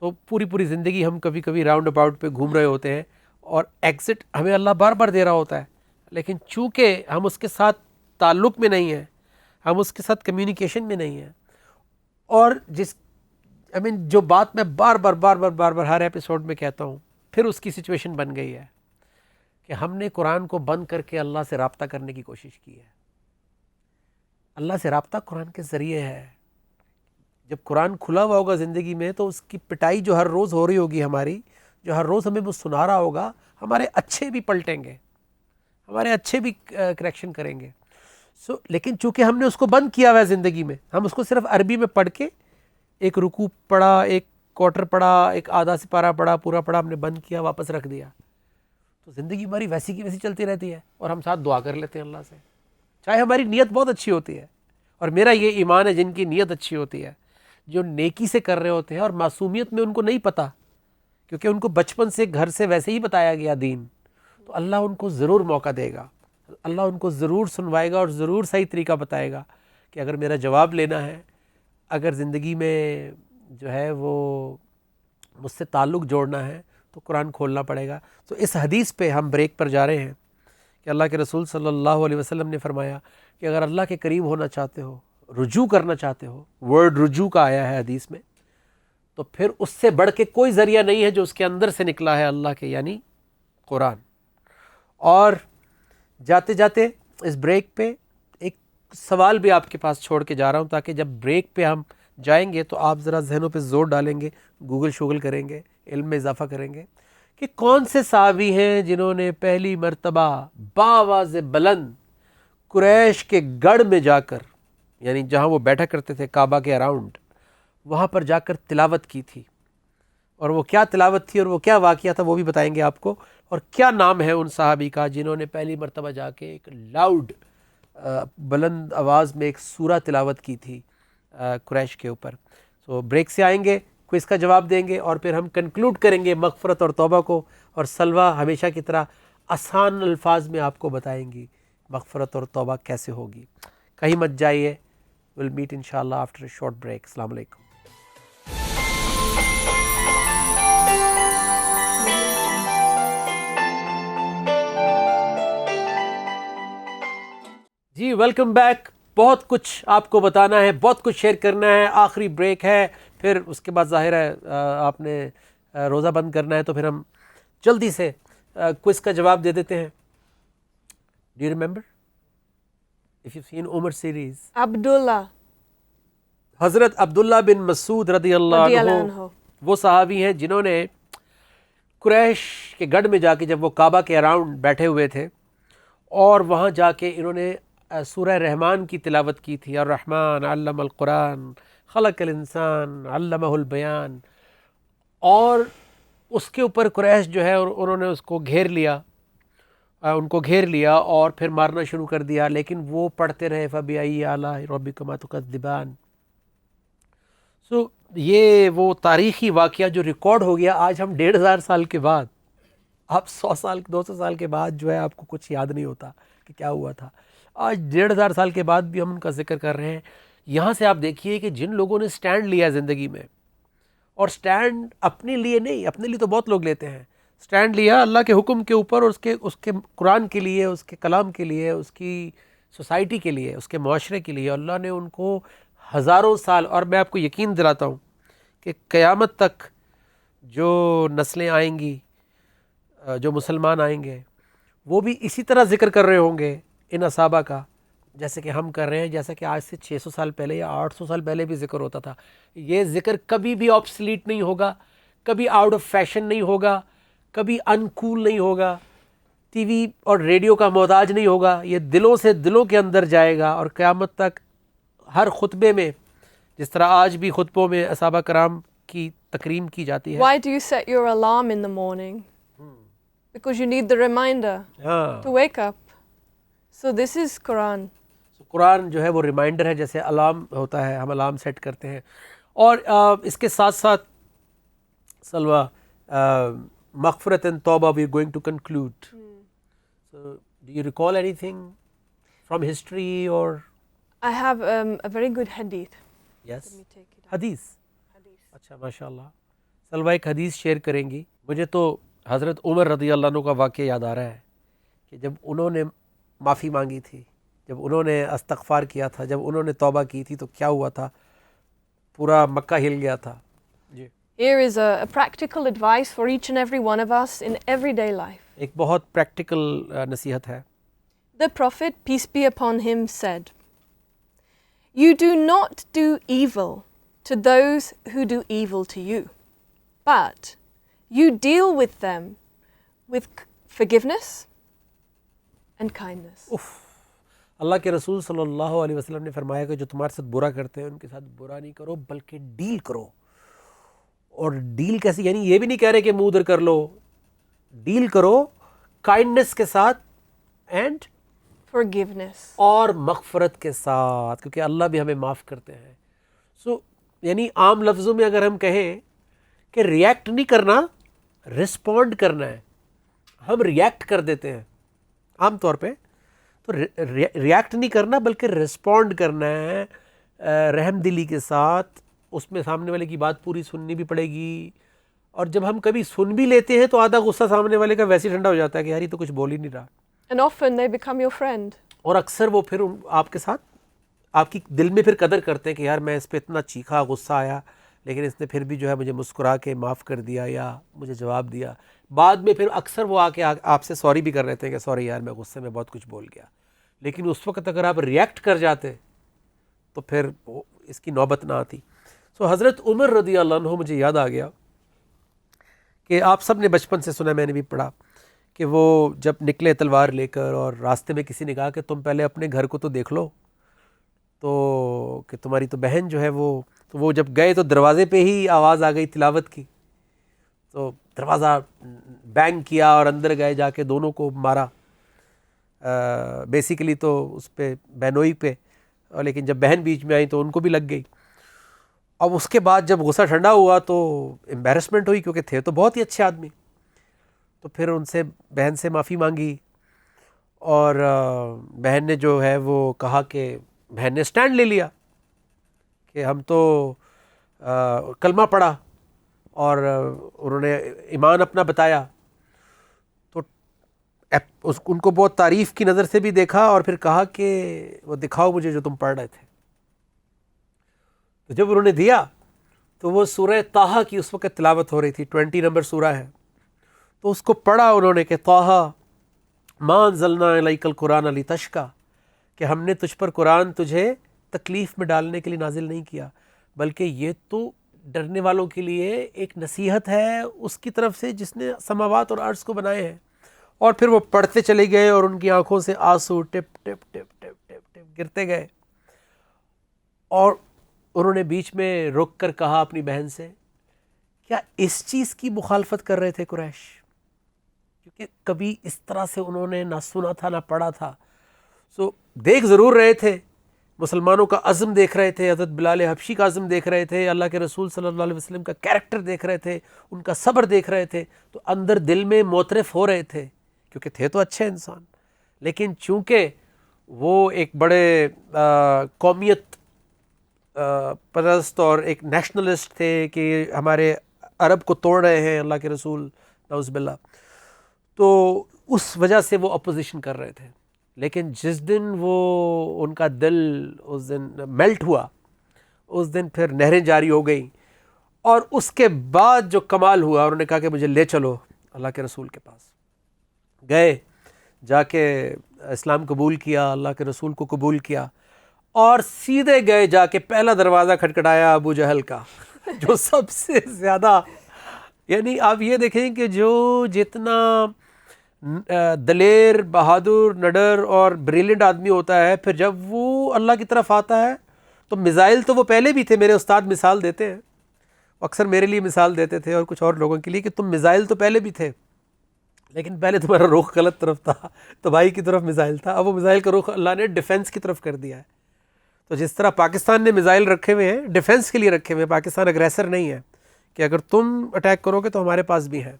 سو پوری زندگی ہم کبھی کبھی راؤنڈ اباؤٹ پہ گھوم رہے ہوتے ہیں، اور ایگزٹ ہمیں اللہ بار بار دے رہا ہوتا ہے، لیکن چونکہ ہم اس کے ساتھ تعلق میں نہیں ہیں، ہم اس کے ساتھ کمیونیکیشن میں نہیں ہیں، اور جو بات میں بار بار ہر ایپیسوڈ میں کہتا ہوں، پھر اس کی سچویشن بن گئی ہے کہ ہم نے قرآن کو بند کر کے اللہ سے رابطہ کرنے کی کوشش کی ہے. اللہ سے رابطہ قرآن کے ذریعے ہے. جب قرآن کھلا ہوا ہوگا زندگی میں تو اس کی پٹائی جو ہر روز ہو رہی ہوگی ہماری، جو ہر روز ہمیں وہ سنا رہا ہوگا، ہمارے اچھے بھی پلٹیں گے، ہمارے اچھے بھی کریکشن کریں گے. لیکن چونکہ ہم نے اس کو بند کیا ہوا ہے زندگی میں، ہم اس کو صرف عربی میں پڑھ کے ایک رکوع پڑھا، ایک کوارٹر پڑھا، ایک آدھا سپارہ پڑھا، پورا پڑھا، ہم نے بند کیا، واپس رکھ دیا. تو زندگی ہماری ویسی کی ویسی چلتی رہتی ہے، اور ہم ساتھ دعا کر لیتے ہیں اللہ سے، چاہے ہماری نیت بہت اچھی ہوتی ہے. اور میرا یہ ایمان ہے جن کی نیت اچھی ہوتی ہے، جو نیکی سے کر رہے ہوتے ہیں اور معصومیت میں ان کو نہیں پتہ، کیونکہ ان کو بچپن سے گھر سے ویسے ہی بتایا گیا دین، تو اللہ ان کو ضرور موقع دے گا، اللہ ان کو ضرور سنوائے گا اور ضرور صحیح طریقہ بتائے گا کہ اگر میرا جواب لینا ہے، اگر زندگی میں جو ہے وہ مجھ سے تعلق جوڑنا ہے تو قرآن کھولنا پڑے گا. تو اس حدیث پہ ہم بریک پر جا رہے ہیں کہ اللہ کے رسول صلی اللہ علیہ وسلم نے فرمایا کہ اگر اللہ کے قریب ہونا چاہتے ہو، رجوع کرنا چاہتے ہو، ورڈ رجوع کا آیا ہے حدیث میں، تو پھر اس سے بڑھ کے کوئی ذریعہ نہیں ہے جو اس کے اندر سے نکلا ہے اللہ کے، یعنی قرآن۔ اور جاتے جاتے اس بریک پہ ایک سوال بھی آپ کے پاس چھوڑ کے جا رہا ہوں، تاکہ جب بریک پہ ہم جائیں گے تو آپ ذرا ذہنوں پہ زور ڈالیں گے، گوگل شوگل کریں گے، علم میں اضافہ کریں گے کہ کون سے صحابی ہیں جنہوں نے پہلی مرتبہ بآواز بلند قریش کے گڑھ میں جا کر، یعنی جہاں وہ بیٹھا کرتے تھے کعبہ کے اراؤنڈ، وہاں پر جا کر تلاوت کی تھی، اور وہ کیا تلاوت تھی اور وہ کیا واقعہ تھا وہ بھی بتائیں گے آپ کو، اور کیا نام ہے ان صحابی کا جنہوں نے پہلی مرتبہ جا کے ایک لاؤڈ بلند آواز میں ایک سورہ تلاوت کی تھی قریش کے اوپر۔ سو بریک سے آئیں گے، کوئز کا جواب دیں گے، اور پھر ہم کنکلوڈ کریں گے مغفرت اور توبہ کو، اور سلوہ ہمیشہ کی طرح آسان الفاظ میں آپ کو بتائیں گی مغفرت اور توبہ کیسے ہوگی۔ کہیں مت جائیے، ول میٹ انشاءاللہ آفٹر اے شارٹ بریک۔ السلام علیکم۔ جی ویلکم بیک۔ بہت کچھ آپ کو بتانا ہے، بہت کچھ شیئر کرنا ہے، آخری بریک ہے، پھر اس کے بعد ظاہر ہے آپ نے روزہ بند کرنا ہے، تو پھر ہم جلدی سے کوئز کا جواب دے دیتے ہیں۔ Do you remember if you seen Umar series? Abdullah Hazrat Abdullah بن مسعود رضی اللہ عنہ وہ صحابی ہیں جنہوں نے قریش کے گڑھ میں جا کے، جب وہ کعبہ کے اراؤنڈ بیٹھے ہوئے تھے، اور وہاں جا کے انہوں نے سورہ رحمان کی تلاوت کی تھی، الرحمن علم القرآن خلق الانسان علمہ البیان، اور اس کے اوپر قریش جو ہے انہوں نے اس کو گھیر لیا، ان کو گھیر لیا اور پھر مارنا شروع کر دیا، لیکن وہ پڑھتے رہے فَبِأَيِّ آلَاءِ رَبِّكُمَا تُكَذِّبَانِ۔ سو یہ وہ تاریخی واقعہ جو ریکارڈ ہو گیا، آج ہم 1500 سال کے بعد، آپ 100 سال 200 سال کے بعد جو ہے آپ کو کچھ یاد نہیں ہوتا کہ کیا ہوا تھا، آج 1500 سال کے بعد بھی ہم ان کا ذکر کر رہے ہیں۔ یہاں سے آپ دیکھیے کہ جن لوگوں نے سٹینڈ لیا زندگی میں، اور سٹینڈ اپنے لیے نہیں، اپنے لیے تو بہت لوگ لیتے ہیں، سٹینڈ لیا اللہ کے حکم کے اوپر، اور اس کے قرآن کے لیے، اس کے کلام کے لیے، اس کی سوسائٹی کے لیے، اس کے معاشرے کے لیے، اللہ نے ان کو ہزاروں سال، اور میں آپ کو یقین دلاتا ہوں کہ قیامت تک جو نسلیں آئیں گی، جو مسلمان آئیں گے، وہ بھی اسی طرح ذکر کر رہے ہوں گے ان اصحابہ کا، جیسے کہ ہم کر رہے ہیں، جیسا کہ آج سے 600 سال پہلے یا 800 سال پہلے بھی ذکر ہوتا تھا۔ یہ ذکر کبھی بھی آبسلیٹ نہیں ہوگا، کبھی آؤٹ آف فیشن نہیں ہوگا، کبھی انکول نہیں ہوگا، ٹی وی اور ریڈیو کا محتاج نہیں ہوگا، یہ دلوں سے دلوں کے اندر جائے گا، اور قیامت تک ہر خطبے میں، جس طرح آج بھی خطبوں میں صحابہ کرام کی تکریم کی جاتی ہے۔ Why do you set your alarm in the morning? Because you need the reminder to wake up. So this is Quran. قرآن جو ہے وہ ریمائنڈر ہے، جیسے الارم ہوتا ہے، ہم الارم سیٹ کرتے ہیں۔ اور اس کے ساتھ ساتھ سلوہ مغفرت and توبہ we are going to conclude. So do you recall anything from history or? I have a very good hadith. Yes. Let me take it out. حدیث؟ اچھا ماشاء اللہ، سلوہ ایک حدیث شیئر کریں گی۔ مجھے تو حضرت عمر رضی اللہ عنہ کا واقعہ یاد آ رہا ہے کہ جب انہوں نے معافی مانگی تھی، جب انہوں نے استغفار کیا تھا، جب انہوں نے توبہ کی تھی، تو کیا ہوا تھا، پورا مکہ ہل گیا تھا۔ جی Here is a practical advice for each and every one of us in everyday life. ایک بہت پریکٹیکل نصیحت ہے۔ The Prophet, peace be upon him, said, "You do not do evil to those who do evil to you, but you deal with them with forgiveness and kindness." اللہ کے رسول صلی اللہ علیہ وسلم نے فرمایا کہ جو تمہارے ساتھ برا کرتے ہیں ان کے ساتھ برا نہیں کرو، بلکہ ڈیل کرو۔ اور ڈیل کیسی، یعنی یہ بھی نہیں کہہ رہے کہ منہ ادھر کر لو، ڈیل کرو کائنڈنس کے ساتھ اینڈ Forgiveness. اور مغفرت کے ساتھ، کیونکہ اللہ بھی ہمیں معاف کرتے ہیں۔ سو یعنی عام لفظوں میں اگر ہم کہیں کہ ریئیکٹ نہیں کرنا، رسپونڈ کرنا ہے۔ ہم ریئیکٹ کر دیتے ہیں عام طور پہ، تو ریئیکٹ نہیں کرنا بلکہ رسپونڈ کرنا ہے رحم دلی کے ساتھ۔ اس میں سامنے والے کی بات پوری سننی بھی پڑے گی، اور جب ہم کبھی سن بھی لیتے ہیں تو آدھا غصہ سامنے والے کا ویسے ٹھنڈا ہو جاتا ہے کہ یار یہ تو کچھ بول ہی نہیں رہا، And often they become your friend. اور اکثر وہ پھر آپ کے ساتھ آپ کی دل میں پھر قدر کرتے ہیں کہ یار میں اس پہ اتنا چیخا، غصہ آیا، لیکن اس نے پھر بھی جو ہے مجھے مسکرا کے معاف کر دیا یا مجھے جواب دیا. بعد میں پھر اکثر وہ آ کے آپ سے سوری بھی کر رہے تھے کہ سوری یار میں غصے میں بہت کچھ بول گیا. لیکن اس وقت اگر آپ ریئیکٹ کر جاتے تو پھر اس کی نوبت نہ آتی. سو حضرت عمر رضی اللہ عنہ مجھے یاد آ گیا کہ آپ سب نے بچپن سے سنا، میں نے بھی پڑھا کہ وہ جب نکلے تلوار لے کر اور راستے میں کسی نے کہا کہ تم پہلے اپنے گھر کو تو دیکھ لو، تو کہ تمہاری تو بہن جو ہے وہ جب گئے تو دروازے پہ ہی آواز آ گئی تلاوت کی، تو دروازہ بینگ کیا اور اندر گئے، جا کے دونوں کو مارا بیسیکلی تو اس پہ بہنوئی پہ، لیکن جب بہن بیچ میں آئی تو ان کو بھی لگ گئی. اب اس کے بعد جب غصہ ٹھنڈا ہوا تو امبیرسمنٹ ہوئی کیونکہ تھے تو بہت ہی اچھے آدمی. تو پھر ان سے بہن سے معافی مانگی اور بہن نے جو ہے وہ کہا کہ بہن نے سٹینڈ لے لیا کہ ہم تو کلمہ پڑھا اور انہوں نے ایمان اپنا بتایا. تو ان کو بہت تعریف کی نظر سے بھی دیکھا اور پھر کہا کہ وہ دکھاؤ مجھے جو تم پڑھ رہے تھے. تو جب انہوں نے دیا تو وہ سورہ طٰہٰ کی اس وقت تلاوت ہو رہی تھی، 20 نمبر سورہ ہے. تو اس کو پڑھا انہوں نے کہ طٰہٰ مَا أَنزَلْنَا إِلَيْكَ الْقُرْآنَ لِتَشْقَىٰ، کہ ہم نے تجھ پر قرآن تجھے تکلیف میں ڈالنے کے لیے نازل نہیں کیا، بلکہ یہ تو ڈرنے والوں کے لیے ایک نصیحت ہے اس کی طرف سے جس نے سماوات اور ارض کو بنائے ہیں. اور پھر وہ پڑھتے چلے گئے اور ان کی آنکھوں سے آنسو ٹپ ٹپ ٹپ ٹپ ٹپ ٹپ گرتے گئے. اور انہوں نے بیچ میں رک کر کہا اپنی بہن سے، کیا اس چیز کی مخالفت کر رہے تھے قریش؟ کیونکہ کبھی اس طرح سے انہوں نے نہ سنا تھا نہ پڑھا تھا. سو دیکھ ضرور رہے تھے، مسلمانوں کا عزم دیکھ رہے تھے، حضرت بلال حبشی کا عزم دیکھ رہے تھے، اللہ کے رسول صلی اللہ علیہ وسلم کا کیریکٹر دیکھ رہے تھے، ان کا صبر دیکھ رہے تھے. تو اندر دل میں معترف ہو رہے تھے کیونکہ تھے تو اچھے انسان، لیکن چونکہ وہ ایک بڑے قومیت پرست اور ایک نیشنلسٹ تھے کہ ہمارے عرب کو توڑ رہے ہیں اللہ کے رسول نعوذ باللہ، تو اس وجہ سے وہ اپوزیشن کر رہے تھے. لیکن جس دن وہ ان کا دل اس دن میلٹ ہوا، اس دن پھر نہریں جاری ہو گئیں. اور اس کے بعد جو کمال ہوا، انہوں نے کہا کہ مجھے لے چلو اللہ کے رسول کے پاس. گئے، جا کے اسلام قبول کیا، اللہ کے رسول کو قبول کیا، اور سیدھے گئے جا کے پہلا دروازہ کھٹکھٹایا ابو جہل کا جو سب سے زیادہ، یعنی آپ یہ دیکھیں کہ جو جتنا دلیر، بہادر، نڈر اور بریلینٹ آدمی ہوتا ہے، پھر جب وہ اللہ کی طرف آتا ہے تو میزائل تو وہ پہلے بھی تھے. میرے استاد مثال دیتے ہیں، اکثر میرے لیے مثال دیتے تھے اور کچھ اور لوگوں کے لیے کہ تم میزائل تو پہلے بھی تھے، لیکن پہلے تمہارا رخ غلط طرف تھا، تباہی کی طرف میزائل تھا. اب وہ میزائل کا رخ اللہ نے ڈیفنس کی طرف کر دیا ہے. تو جس طرح پاکستان نے میزائل رکھے ہوئے ہیں ڈیفنس کے لیے رکھے ہوئے ہیں، پاکستان اگریسر نہیں ہے کہ اگر تم اٹیک کرو گے تو ہمارے پاس بھی ہے.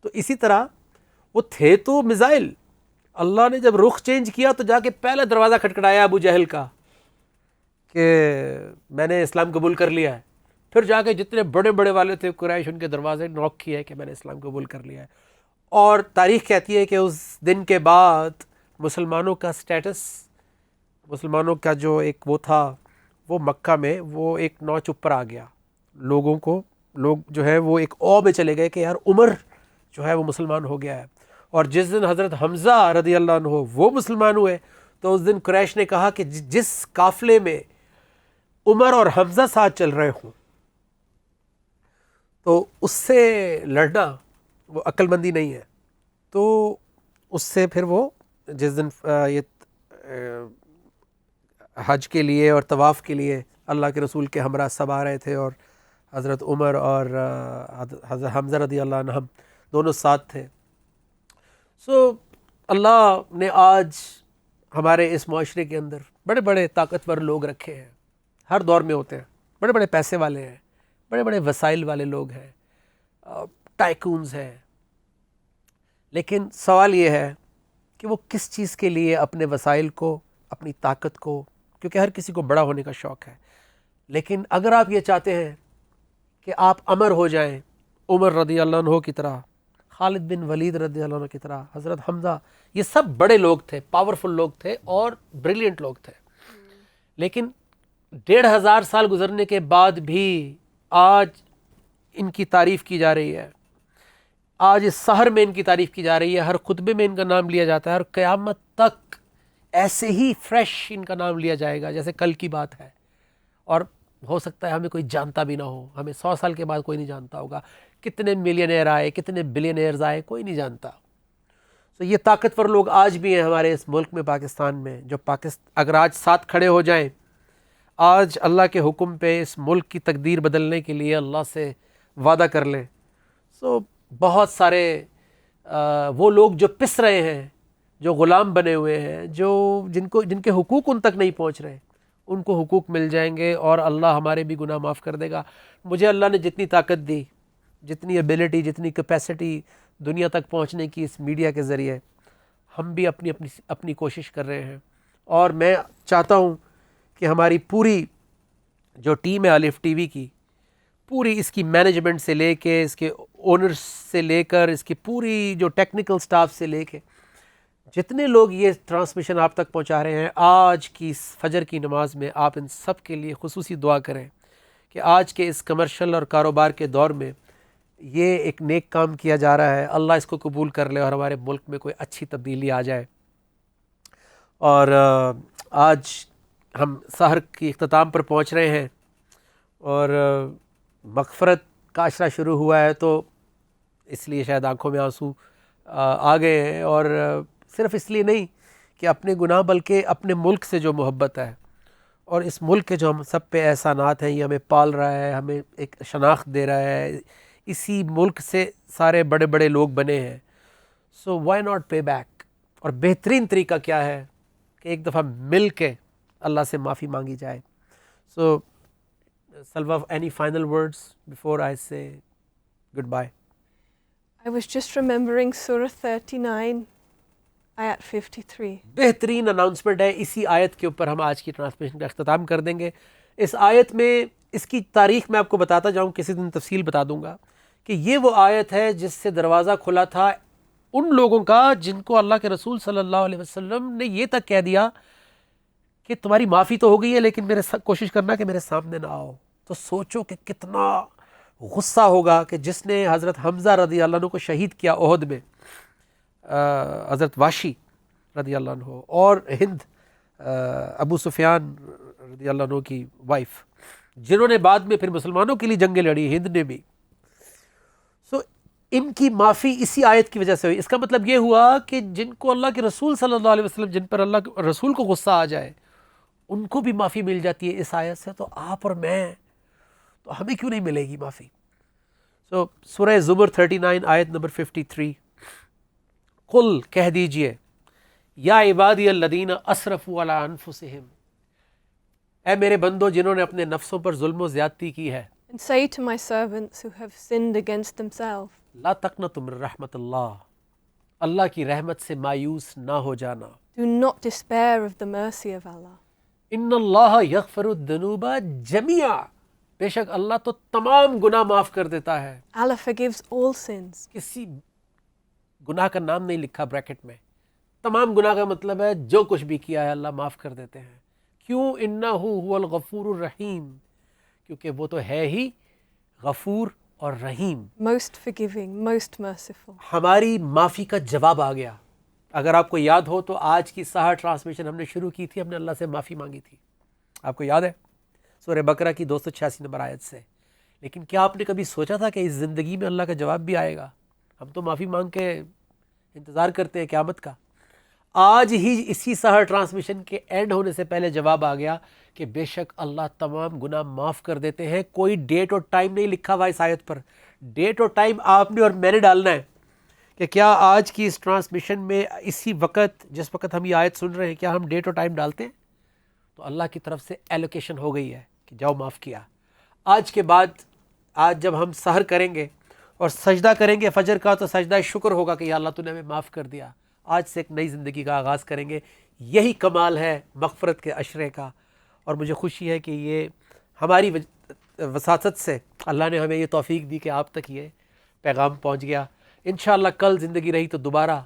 تو اسی طرح وہ تھے تو میزائل. اللہ نے جب رخ چینج کیا تو جا کے پہلا دروازہ کھٹکھٹایا ابو جہل کا کہ میں نے اسلام قبول کر لیا ہے. پھر جا کے جتنے بڑے بڑے والے تھے قریش، ان کے دروازے نوک کیے کہ میں نے اسلام قبول کر لیا ہے. اور تاریخ کہتی ہے کہ اس دن کے بعد مسلمانوں کا سٹیٹس، مسلمانوں کا جو ایک وہ تھا، وہ مکہ میں وہ ایک نوچ اوپر آ گیا. لوگ جو ہے وہ ایک او میں چلے گئے کہ یار عمر جو ہے وہ مسلمان ہو گیا ہے. اور جس دن حضرت حمزہ رضی اللہ عنہ وہ مسلمان ہوئے تو اس دن قریش نے کہا کہ جس قافلے میں عمر اور حمزہ ساتھ چل رہے ہوں تو اس سے لڑنا وہ عقل مندی نہیں ہے. تو اس سے پھر وہ جس دن یہ حج کے لیے اور طواف کے لیے اللہ کے رسول کے ہمراہ سب آ رہے تھے اور حضرت عمر اور حضرت حمزہ رضی اللہ عنہ دونوں ساتھ تھے. سو اللہ نے آج ہمارے اس معاشرے کے اندر بڑے بڑے طاقتور لوگ رکھے ہیں، ہر دور میں ہوتے ہیں، بڑے بڑے پیسے والے ہیں، بڑے بڑے وسائل والے لوگ ہیں، ٹائکونز ہیں. لیکن سوال یہ ہے کہ وہ کس چیز کے لیے اپنے وسائل کو، اپنی طاقت کو، کیونکہ ہر کسی کو بڑا ہونے کا شوق ہے، لیکن اگر آپ یہ چاہتے ہیں کہ آپ امر ہو جائیں عمر رضی اللہ عنہ کی طرح، خالد بن ولید رضی اللہ عنہ کی طرح، حضرت حمزہ، یہ سب بڑے لوگ تھے، پاورفل لوگ تھے اور بریلینٹ لوگ تھے. لیکن 1500 سال گزرنے کے بعد بھی آج ان کی تعریف کی جا رہی ہے، آج اس سحر میں ان کی تعریف کی جا رہی ہے، ہر خطبے میں ان کا نام لیا جاتا ہے، اور قیامت تک ایسے ہی فریش ان کا نام لیا جائے گا جیسے کل کی بات ہے. اور ہو سکتا ہے ہمیں کوئی جانتا بھی نہ ہو، ہمیں 100 سال کے بعد کوئی نہیں جانتا ہوگا، کتنے ملینئر آئے، کتنے بلینئرز آئے، کوئی نہیں جانتا. تو یہ طاقتور لوگ آج بھی ہیں ہمارے اس ملک میں، پاکستان میں، جو اگر آج ساتھ کھڑے ہو جائیں، آج اللہ کے حکم پہ اس ملک کی تقدیر بدلنے کے لیے اللہ سے وعدہ کر لیں. سو بہت سارے وہ لوگ جو پس رہے ہیں، جو غلام بنے ہوئے ہیں، جن کے حقوق ان تک نہیں پہنچ رہے، ان کو حقوق مل جائیں گے، اور اللہ ہمارے بھی گناہ معاف کر دے گا. مجھے اللہ نے جتنی طاقت دی، جتنی ایبیلٹی، جتنی کیپیسٹی دنیا تک پہنچنے کی اس میڈیا کے ذریعے، ہم بھی اپنی کوشش کر رہے ہیں. اور میں چاہتا ہوں کہ ہماری پوری جو ٹیم ہے الف ٹی وی کی، پوری اس کی مینجمنٹ سے لے کے، اس کے اونرز سے لے کر، اس کی پوری جو ٹیکنیکل سٹاف سے لے کے، جتنے لوگ یہ ٹرانسمیشن آپ تک پہنچا رہے ہیں، آج کی اس فجر کی نماز میں آپ ان سب کے لیے خصوصی دعا کریں کہ آج کے اس کمرشل اور کاروبار کے دور میں یہ ایک نیک کام کیا جا رہا ہے، اللہ اس کو قبول کر لے اور ہمارے ملک میں کوئی اچھی تبدیلی آ جائے. اور آج ہم سحر کی اختتام پر پہنچ رہے ہیں، اور مغفرت کا عشرہ شروع ہوا ہے، تو اس لیے شاید آنکھوں میں آنسو آ گئے ہیں. اور صرف اس لیے نہیں کہ اپنے گناہ، بلکہ اپنے ملک سے جو محبت ہے، اور اس ملک کے جو ہم سب پہ احسانات ہیں، یہ ہمیں پال رہا ہے، ہمیں ایک شناخت دے رہا ہے، اسی ملک سے سارے بڑے بڑے لوگ بنے ہیں. So why not pay back? اور بہترین طریقہ کیا ہے کہ ایک دفعہ مل کے اللہ سے معافی مانگی جائے. So Salwa, any final words before I say good bye? I was just remembering Surah 39, Ayat 53. بہترین اناؤنسمنٹ ہے، اسی آیت کے اوپر ہم آج کی ٹرانسمیشن کا اختتام کر دیں گے. اس آیت میں اس کی تاریخ میں آپ کو بتاتا جاؤں، کسی دن تفصیل بتا دوں گا، کہ یہ وہ آیت ہے جس سے دروازہ کھلا تھا ان لوگوں کا جن کو اللہ کے رسول صلی اللہ علیہ وسلم نے یہ تک کہہ دیا کہ تمہاری معافی تو ہو گئی ہے، لیکن کوشش کرنا کہ میرے سامنے نہ آؤ. تو سوچو کہ کتنا غصہ ہوگا کہ جس نے حضرت حمزہ رضی اللہ عنہ کو شہید کیا احد میں، حضرت واشی رضی اللہ عنہ، اور ہند ابو سفیان رضی اللہ عنہ کی وائف، جنہوں نے بعد میں پھر مسلمانوں کے لیے جنگیں لڑی، ہند نے بھی. سو ان کی معافی اسی آیت کی وجہ سے ہوئی. اس کا مطلب یہ ہوا کہ جن کو اللہ کے رسول صلی اللہ علیہ وسلم، جن پر اللہ کے رسول کو غصہ آ جائے، ان کو بھی معافی مل جاتی ہے اس آیت سے. تو آپ اور میں، تو ہمیں کیوں نہیں ملے گی معافی؟ سو سورہ زمر 39 آیت نمبر 53، قل کہہ دیجئے، یا عبادی الذین اسرفوا علی انفسہم، اے میرے بندو جنہوں نے اپنے نفسوں پر ظلم و زیادتی کی ہے، And say to my servants who have sinned against themselves, لا تقنطوا من رحمت اللہ، اللہ کی رحمت سے مایوس نہ ہو جانا. do not despair of the mercy of Allah. ان اللہ یغفر الذنوب جميعا، بے شک اللہ تو تمام گناہ معاف کر دیتا ہے. Allah forgives all sins. کسی گناہ کا نام نہیں لکھا بریکٹ میں، تمام گناہ کا مطلب ہے جو کچھ بھی کیا ہے اللہ معاف کر دیتے ہیں. کیوں؟ انہ هو الغفور الرحیم، کیونکہ وہ تو ہے ہی غفور اور رحیم. Most forgiving, most merciful. ہماری معافی کا جواب آ گیا. اگر آپ کو یاد ہو تو آج کی سحر ٹرانسمیشن ہم نے شروع کی تھی، ہم نے اللہ سے معافی مانگی تھی، آپ کو یاد ہے؟ سورہ بقرہ کی 286 نمبر آیت سے. لیکن کیا آپ نے کبھی سوچا تھا کہ اس زندگی میں اللہ کا جواب بھی آئے گا؟ ہم تو معافی مانگ کے انتظار کرتے ہیں قیامت کا. آج ہی اسی سحر ٹرانسمیشن کے اینڈ ہونے سے پہلے جواب آ گیا کہ بے شک اللہ تمام گناہ معاف کر دیتے ہیں. کوئی ڈیٹ اور ٹائم نہیں لکھا ہوا اس آیت پر. ڈیٹ اور ٹائم آپ نے اور میں نے ڈالنا ہے کہ کیا آج کی اس ٹرانسمیشن میں اسی وقت، جس وقت ہم یہ آیت سن رہے ہیں، کیا ہم ڈیٹ اور ٹائم ڈالتے ہیں؟ تو اللہ کی طرف سے ایلوکیشن ہو گئی ہے کہ جاؤ معاف کیا. آج کے بعد، آج جب ہم سحر کریں گے اور سجدہ کریں گے فجر کا، تو سجدہ شکر ہوگا کہ یا اللہ تو نے ہمیں معاف کر دیا. آج سے ایک نئی زندگی کا آغاز کریں گے. یہی کمال ہے مغفرت کے عشرے کا. اور مجھے خوشی ہے کہ یہ ہماری وساطت سے اللہ نے ہمیں یہ توفیق دی کہ آپ تک یہ پیغام پہنچ گیا. انشاءاللہ کل زندگی رہی تو دوبارہ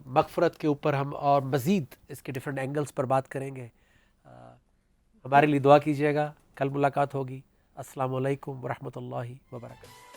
مغفرت کے اوپر ہم اور مزید اس کے ڈیفرنٹ اینگلز پر بات کریں گے. ہمارے لیے دعا کیجیے گا. کل ملاقات ہوگی. السلام علیکم ورحمۃ اللہ وبرکاتہ.